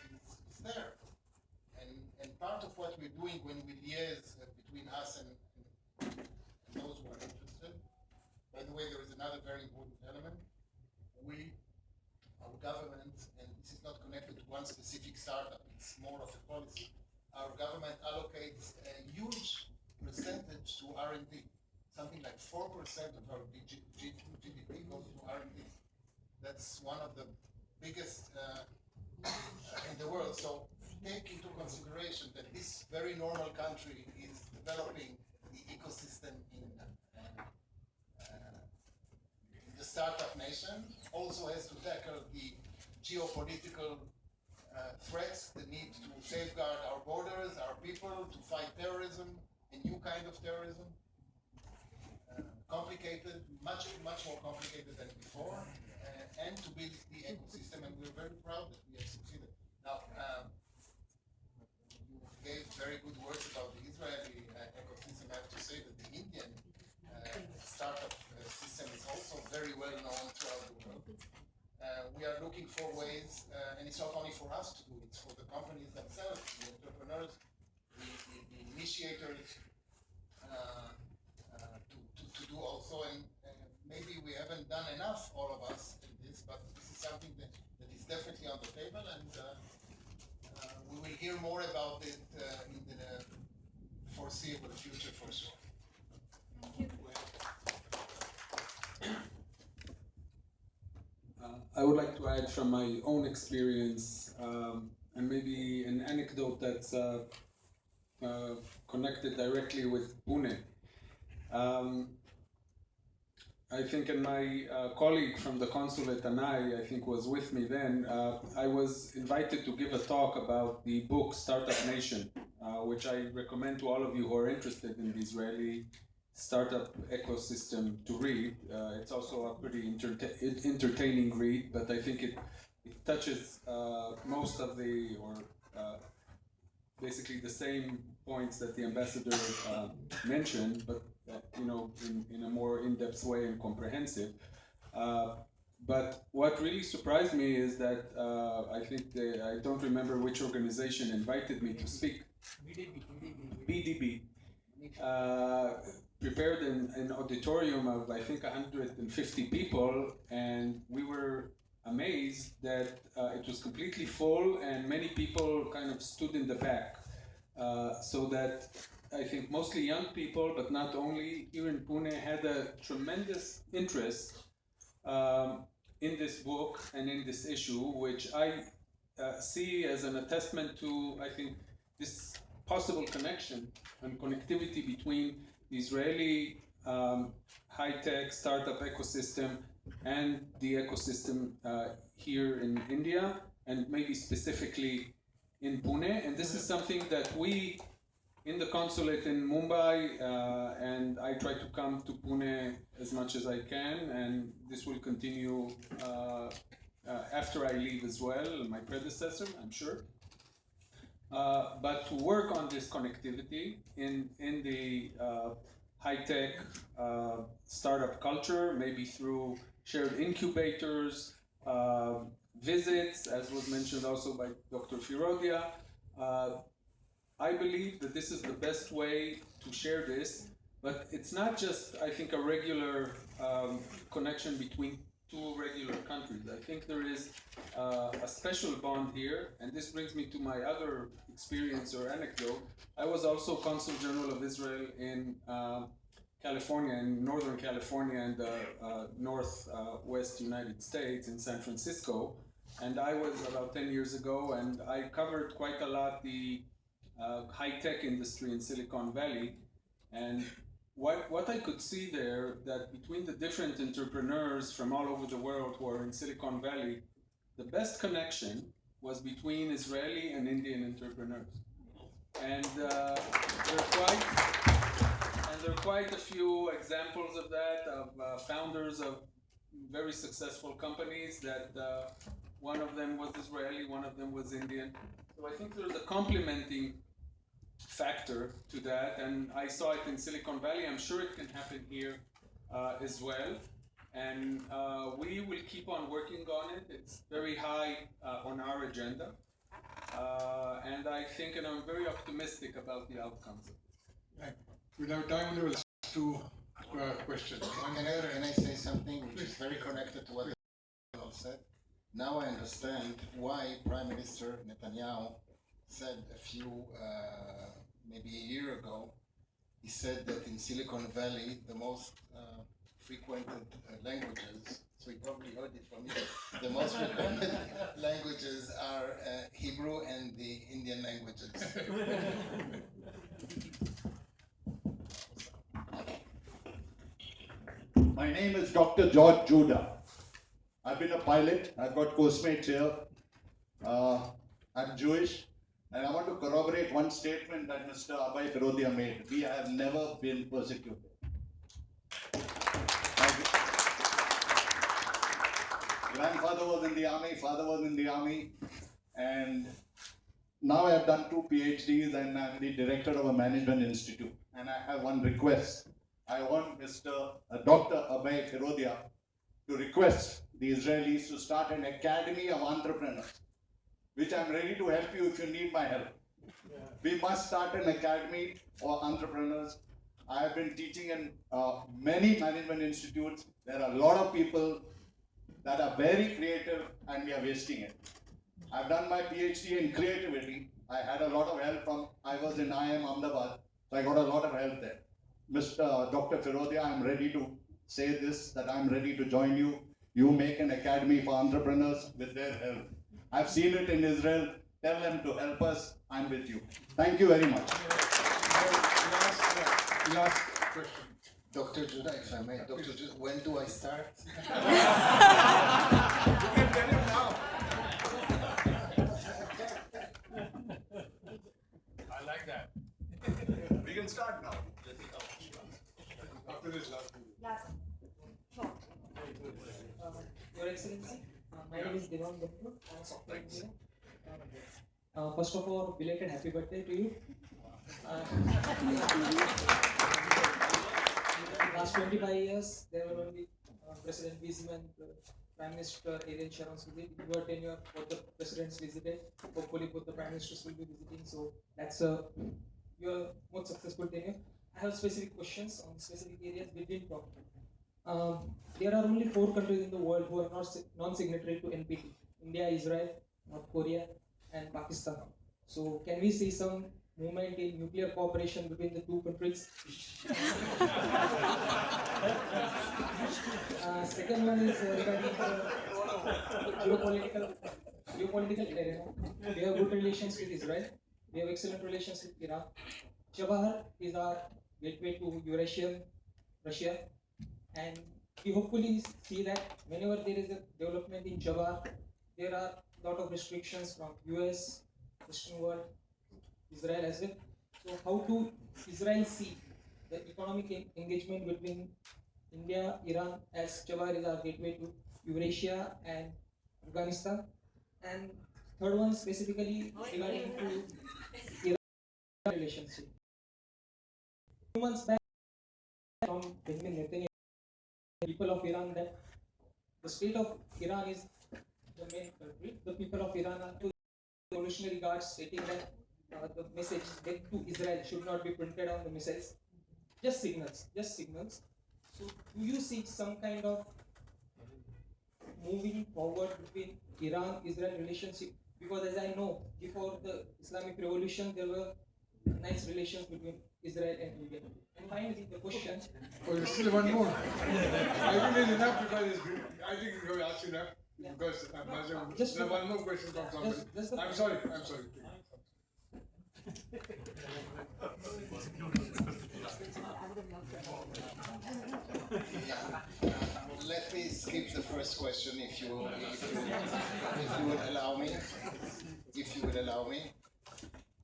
is there. And part of what we're doing when we liaise between us and those who are interested, by the way, there is another very important element. Our government, and this is not connected to one specific startup, it's more of a policy. Our government allocates a huge percentage to R&D. Something like 4% of our GDP goes to R&D. That's one of the biggest in the world. So take into consideration that this very normal country is developing the ecosystem in the startup nation, also has to tackle the geopolitical threats, the need to safeguard our borders, our people, to fight terrorism, a new kind of terrorism. Complicated, much more complicated than before, and to build the ecosystem, and we're very proud that we have succeeded. Now, you gave very good words about the Israeli ecosystem. I have to say that the Indian startup system is also very well known throughout the world. We are looking for ways, and it's not only for us to do, it's for the companies themselves, the entrepreneurs, the initiators, to do also, and maybe we haven't done enough, all of us, in this, but this is something that is definitely on the table, and we will hear more about it in the foreseeable future for sure. Thank you. I would like to add from my own experience and maybe an anecdote that's connected directly with Pune. I think, and my colleague from the consulate, Anai, I think was with me then, I was invited to give a talk about the book Startup Nation, which I recommend to all of you who are interested in the Israeli startup ecosystem to read. It's also a pretty entertaining read, but I think it touches most of the, or basically the same points that the ambassador mentioned, but in a more in-depth way and comprehensive. But what really surprised me is that I think I don't remember which organization invited me to speak. BDB. Prepared an auditorium of, I think, 150 people, and we were amazed that it was completely full and many people kind of stood in the back. So that I think mostly young people, but not only, here in Pune, had a tremendous interest in this book and in this issue, which I see as an attestment to, I think, this possible connection and connectivity between the Israeli high-tech startup ecosystem and the ecosystem here in India, and maybe specifically in Pune. And this is something that we, in the consulate in Mumbai, and I try to come to Pune as much as I can, and this will continue after I leave as well, my predecessor, I'm sure. But to work on this connectivity in the high-tech startup culture, maybe through shared incubators, visits, as was mentioned also by Dr. Firodia. I believe that this is the best way to share this But it's not just, I think, a regular connection between two regular countries. I think there is a special bond here, and this brings me to my other experience or anecdote. I was also Consul General of Israel in California, in Northern California and the Northwest United States in San Francisco. And I was about 10 years ago, and I covered quite a lot the high-tech industry in Silicon Valley. And what I could see there, that between the different entrepreneurs from all over the world who are in Silicon Valley, the best connection was between Israeli and Indian entrepreneurs. And there are quite a few examples of that, of founders of very successful companies that one of them was Israeli, one of them was Indian. So I think there's a complementing factor to that, and I saw it in Silicon Valley. I'm sure it can happen here as well. And we will keep on working on it. It's very high on our agenda. And I think, and I'm very optimistic about the outcomes of it. We have time only for last two questions. Can I say something which is very connected to what you all said? Now I understand why Prime Minister Netanyahu said a few, maybe a year ago, he said that in Silicon Valley, the most frequented languages, so he probably heard it from you, the most frequented languages are Hebrew and the Indian languages. My name is Dr. George Judah. I've been a pilot. I've got Postmates here. I'm Jewish. And I want to corroborate one statement that Mr. Abhay Firodia made. We have never been persecuted. Grandfather was in the army, father was in the army, and now I have done 2 PhDs and I'm the director of a management institute. And I have one request. I want Dr. Abhay Firodia to request the Israelis to start an academy of entrepreneurs, which I'm ready to help you if you need my help. Yeah. We must start an academy for entrepreneurs. I have been teaching in many management institutes. There are a lot of people that are very creative and we are wasting it. I've done my PhD in creativity. I had a lot of help from, I was in IIM Ahmedabad, so I got a lot of help there. Dr. Firodia, I'm ready to say this, that I'm ready to join you. You make an academy for entrepreneurs with their help. I've seen it in Israel. Tell them to help us. I'm with you. Thank you very much. Last question. Dr. Judah, if I may, Dr. Judah, when do I start? You can tell him now. I like that. We can start now. After this last one. Your Excellency, my name is Devan Gupta. I'm a software engineer. First of all, belated happy birthday to you. Last 25 years, there were only President Wiesmann, Prime Minister Ariel Sharon's visit. Your tenure, both the presidents visited. Hopefully, both the prime ministers will be visiting. So that's your most successful tenure. I have specific questions on specific areas we didn't talk about. There are only 4 countries in the world who are not non-signatory to NPT: India, Israel, North Korea, and Pakistan. So can we see some movement in nuclear cooperation between the 2 countries? Second one is regarding geopolitical area. We have good relations with Israel. We have excellent relations with Iran. Chabahar is our gateway to Eurasian Russia, and we hopefully see that whenever there is a development in Chabahar, there are a lot of restrictions from US, Western world, Israel as well. So how do Israel see the economic engagement between India, Iran, as Chabahar is our gateway to Eurasia and Afghanistan? And third one specifically regarding to Iran relationship. 2 months back, from Benjamin Netanyahu, people of Iran, that the state of Iran is the main country. The people of Iran are to Revolutionary Guards stating that the message death to Israel should not be printed on the missiles. just signals, just signals. So do you see some kind of moving forward between Iran-Israel relationship? Because as I know, before the Islamic Revolution, there were nice relations between Israel and India. And finally, the question. Oh, there's still one more. I think it's enough because I think you have asked enough. Because Just there's one more question from somebody. I'm sorry. Let me skip the first question if you would allow me. If you would allow me.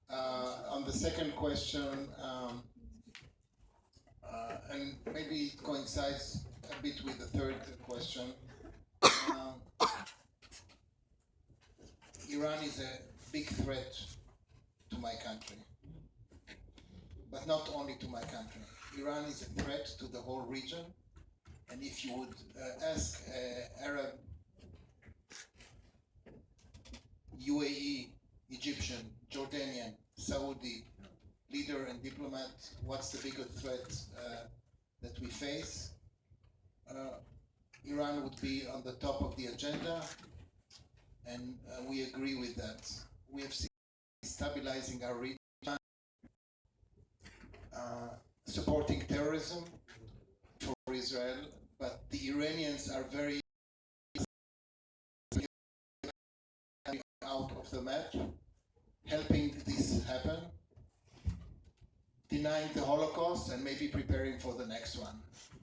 On the second question, and maybe it coincides a bit with the third question. Iran is a big threat to my country, but not only to my country. Iran is a threat to the whole region, and if you would ask Arab, UAE, Egyptian, Jordanian, Saudi leader and diplomat, what's the biggest threat that we face? Iran would be on the top of the agenda, and we agree with that. We have seen stabilizing our region, supporting terrorism for Israel, but the Iranians are very out of the map, helping this happen, denying the Holocaust, and maybe preparing for the next one.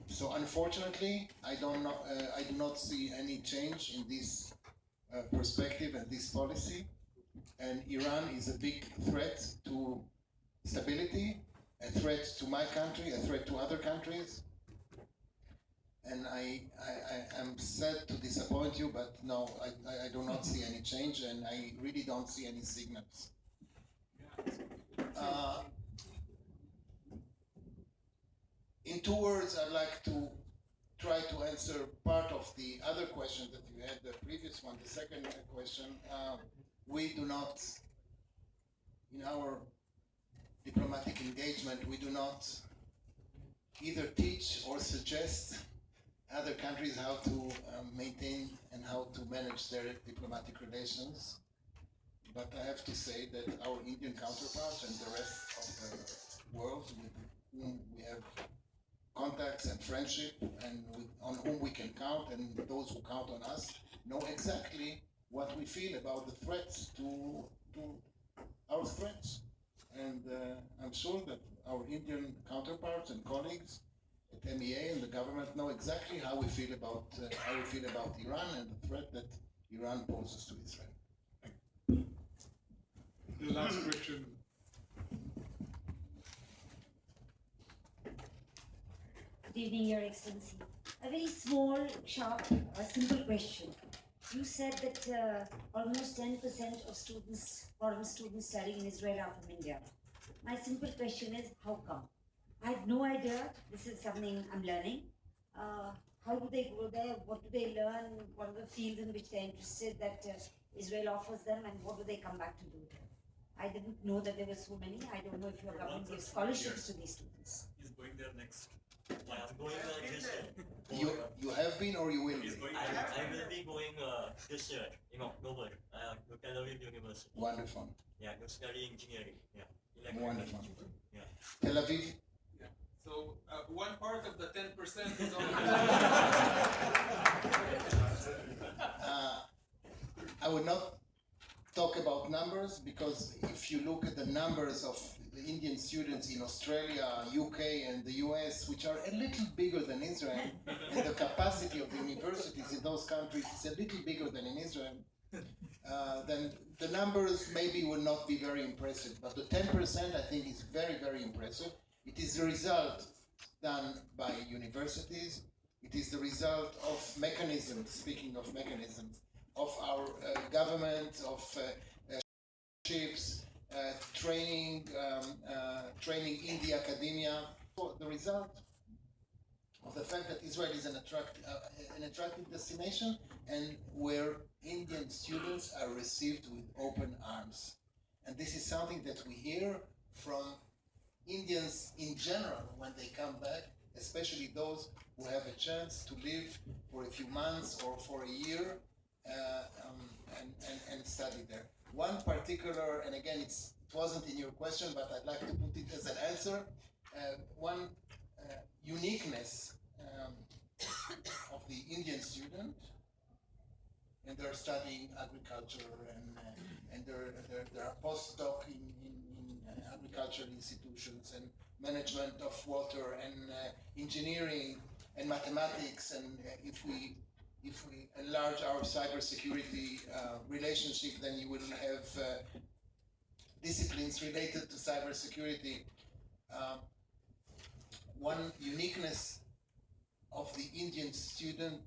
So unfortunately, I do not see any change in this perspective and this policy. And Iran is a big threat to stability, a threat to my country, a threat to other countries. And I am sad to disappoint you, but no, I do not see any change, and I really don't see any signals. In 2 words, I'd like to try to answer part of the other question that you had, the previous one, the second question. We do not, in our diplomatic engagement, we do not either teach or suggest other countries how to maintain and how to manage their diplomatic relations. But I have to say that our Indian counterparts and the rest of the world with whom we have contacts and friendship and on whom we can count, and those who count on us know exactly what we feel about the threats to our threats. And I'm sure that our Indian counterparts and colleagues at MEA and the government know exactly how we feel about Iran and the threat that Iran poses to Israel. The last question. Good evening, Your Excellency. A very small, sharp, simple question. You said that almost 10% of students, foreign students studying in Israel are from India. My simple question is, how come? I have no idea. This is something I'm learning. How do they go there? What do they learn? What are the fields in which they're interested that Israel offers them, and what do they come back to do? I didn't know that there were so many. I don't know if your government gives scholarships to these students. He's going there next. I'm going this year. You have been or you will be? I will be going this year in October to Tel Aviv University. Wonderful. Yeah, to study engineering. Yeah. Wonderful. Yeah. Tel Aviv. Yeah. So one part of the 10% is on. I would not talk about numbers, because if you look at the numbers of the Indian students in Australia, UK and the US, which are a little bigger than Israel, and the capacity of the universities in those countries is a little bigger than in Israel, then the numbers maybe would not be very impressive. But the 10% I think is very, very impressive. It is the result done by universities. It is the result of mechanisms, speaking of mechanisms, of our government, of ships, training in the academia. So the result of the fact that Israel is an attractive destination, and where Indian students are received with open arms. And this is something that we hear from Indians in general when they come back, especially those who have a chance to live for a few months or for a year and study there. One particular, and again, it wasn't in your question, but I'd like to put it as an answer. One uniqueness of the Indian student, and they're studying agriculture and they're postdoc in agricultural institutions and management of water and engineering and mathematics, and if we enlarge our cybersecurity relationship, then you will have disciplines related to cybersecurity. One uniqueness of the Indian student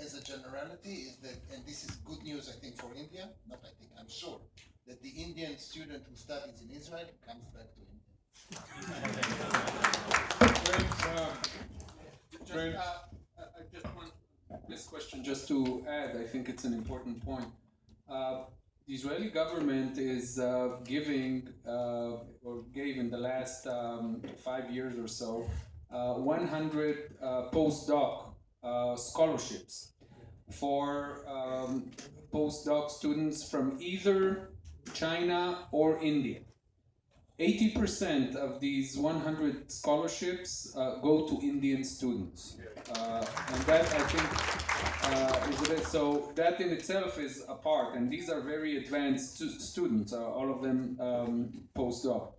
as a generality is that, and this is good news I think for India, not I think, I'm sure, that the Indian student who studies in Israel comes back to India. Friends, I just want this question just to add, I think it's an important point. The Israeli government is giving, or gave in the last 5 years or so, 100 postdoc scholarships for postdoc students from either China or India. 80% of these 100 scholarships go to Indian students. And that, I think, is it. So that in itself is a part, and these are very advanced students, all of them postdoc.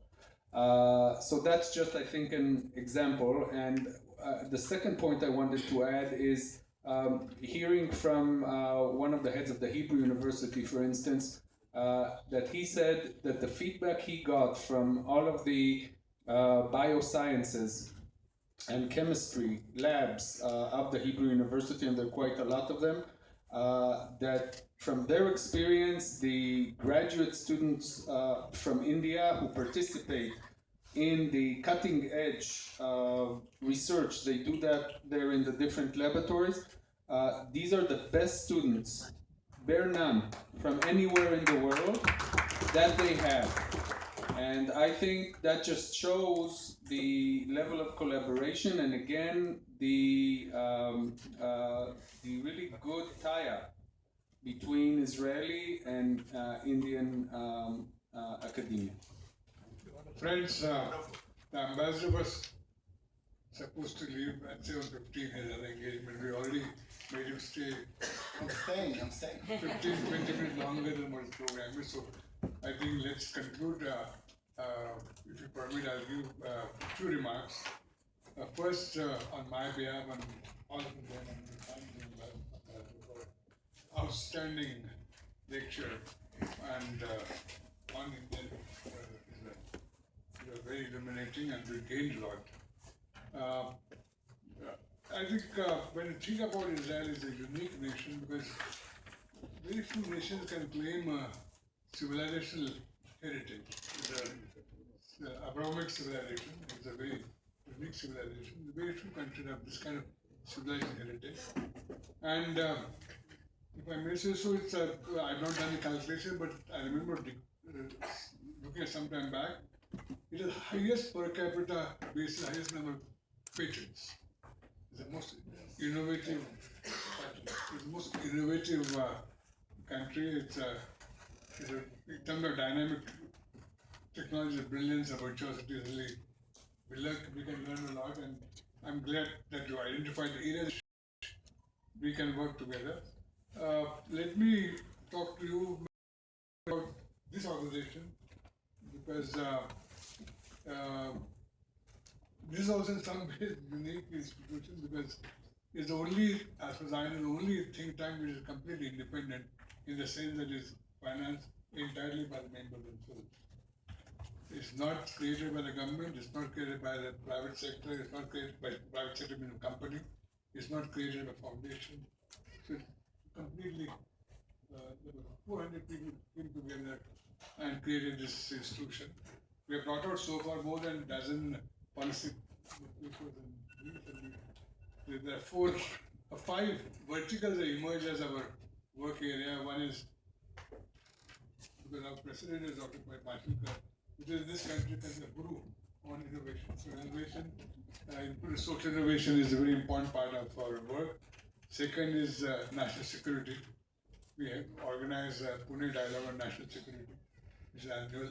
So that's just, I think, an example. And the second point I wanted to add is hearing from one of the heads of the Hebrew University, for instance, that he said that the feedback he got from all of the biosciences and chemistry labs of the Hebrew University, and there are quite a lot of them, that from their experience, the graduate students from India who participate in the cutting edge research, they do that there in the different laboratories. These are the best students, bar none, from anywhere in the world that they have. And I think that just shows the level of collaboration, and again, the really good tie-up between Israeli and Indian academia. Friends, the ambassador was supposed to leave at 7:15 as an engagement. We already made him stay. I'm staying. 15, 20 minutes longer than what is programmed. So I think let's conclude. If you permit, I'll give two remarks. First, on my behalf and all of them, and outstanding lecture and on Indian Israel. It was very illuminating and we gained a lot. I think when you think about Israel, it's a unique nation because very few nations can claim a civilizational heritage. The Abrahamic civilization is a very unique civilization. Very few countries have this kind of civilization heritage. And if I may say so, it's I've not done the calculation, but I remember looking at some time back, it is the highest per capita basis, highest number of patents. It's the most innovative, country. It's in terms of dynamic technology, the brilliance of virtuosity is really, we can learn a lot, and I'm glad that you identified the areas we can work together. Let me talk to you about this organization because this is also in some ways unique institution because it's the only, as far as I know, the only think tank which is completely independent in the sense that it's financed entirely by the members themselves. It's not created by the government, it's not created by the private sector, it's not created by the private sector meaning company, it's not created by foundation. So it's completely, 400 people came together and created this institution. We have brought out so far more than a dozen policy papers and briefs. There are 5 verticals that emerge as our work area. One is, because our president is occupied by Pashika, which is this country as a guru. on innovation. So innovation, social innovation is a very important part of our work. Second is national security. We have organized Pune Dialogue on National Security, which is annual.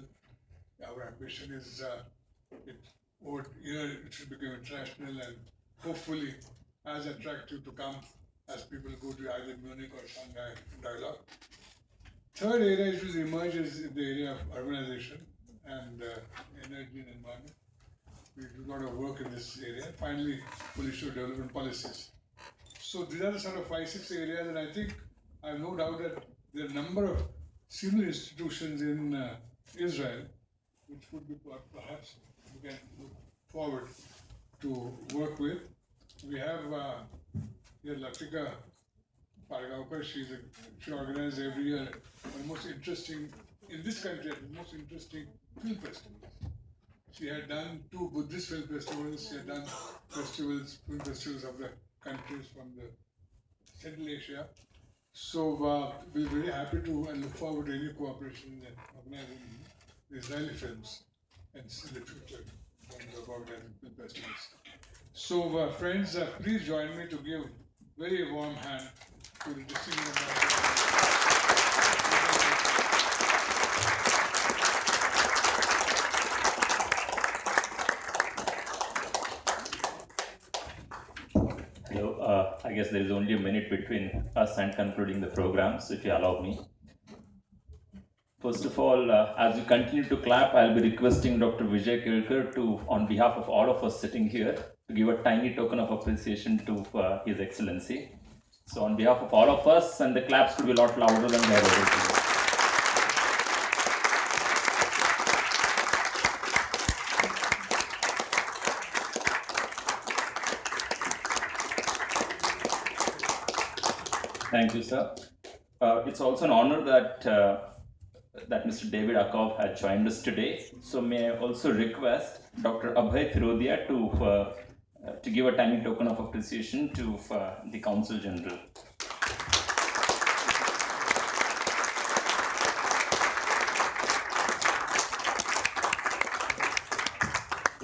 Our ambition is over year it should become international and hopefully as attractive to come as people go to either Munich or Shanghai Dialogue. Third area which emerges in the area of urbanization and energy and environment. We do a lot of work in this area. Finally, political development policies. So these are the sort of 5-6 areas, and I think I have no doubt that there are a number of similar institutions in Israel which would be perhaps we can look forward to work with. We have here Latika Pargaonkar. She organizes every year the most interesting, in this country, the most interesting film festivals. She had done 2 Buddhist film festivals. She had done film festivals of the countries from the Central Asia. So we're very happy to and look forward to any cooperation in organizing Israeli films and in the future in terms of organizing film festivals. So friends, please join me to give very warm hand to the distinguished ambassador. I guess there is only a minute between us and concluding the program, so if you allow me. First of all, as you continue to clap, I'll be requesting Dr. Vijay Kelkar to, on behalf of all of us sitting here, to give a tiny token of appreciation to His Excellency. So on behalf of all of us, and the claps could be a lot louder than they are able to. Thank you, sir. It's also an honor that that Mr. David Akov had joined us today. So may I also request Dr. Abhay Firodia to give a tiny token of appreciation to the Council General.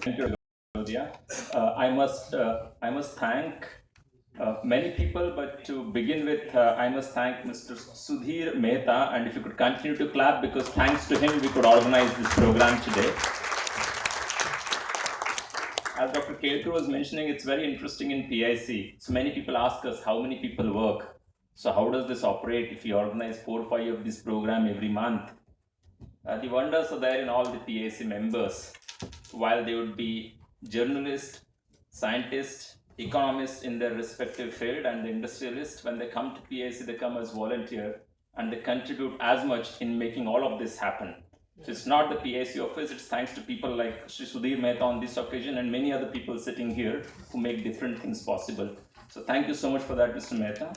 Thank you, Firodia. I must thank many people, but to begin with, I must thank Mr. Sudhir Mehta, and if you could continue to clap, because thanks to him we could organize this program today. As Dr. Kelkar was mentioning, it's very interesting in PIC. So many people ask us how many people work. So how does this operate if you organize 4 or 5 of this program every month? The wonders are there in all the PIC members. While they would be journalists, scientists, economists in their respective field, and the industrialists, when they come to PIC, they come as volunteer and they contribute as much in making all of this happen. So it's not the PIC office, it's thanks to people like Shri Sudhir Mehta on this occasion and many other people sitting here who make different things possible. So thank you so much for that, Mr. Mehta.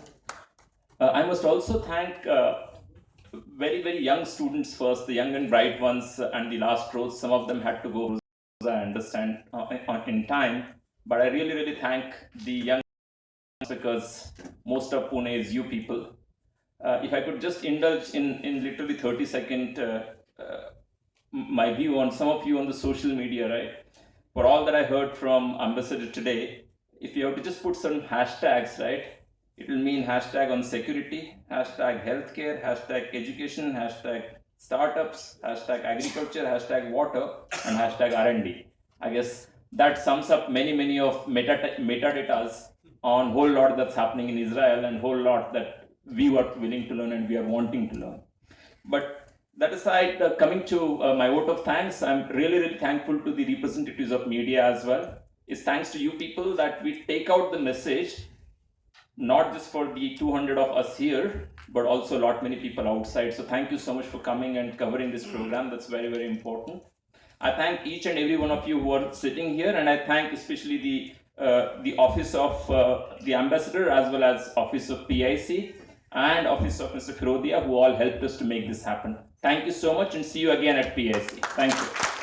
I must also thank very, very young students first, the young and bright ones and the last rows. Some of them had to go, I understand, in time. But I really, really thank the young because most of Pune is you people. If I could just indulge in literally 30-second my view on some of you on the social media, right? For all that I heard from Ambassador today, if you have to just put some hashtags, right? It will mean hashtag on security, hashtag healthcare, hashtag education, hashtag startups, hashtag agriculture, hashtag water, and hashtag R&D. I guess that sums up many of metadatas on whole lot that's happening in Israel and whole lot that we were willing to learn and we are wanting to learn. But that aside, coming to my vote of thanks, I'm really thankful to the representatives of media as well. It's thanks to you people that we take out the message, not just for the 200 of us here, but also a lot many people outside. So thank you so much for coming and covering this program. That's very important. I thank each and every one of you who are sitting here, and I thank especially the office of the ambassador as well as office of PIC and office of Mr. Firodia, who all helped us to make this happen. Thank you so much and see you again at PIC. Thank you.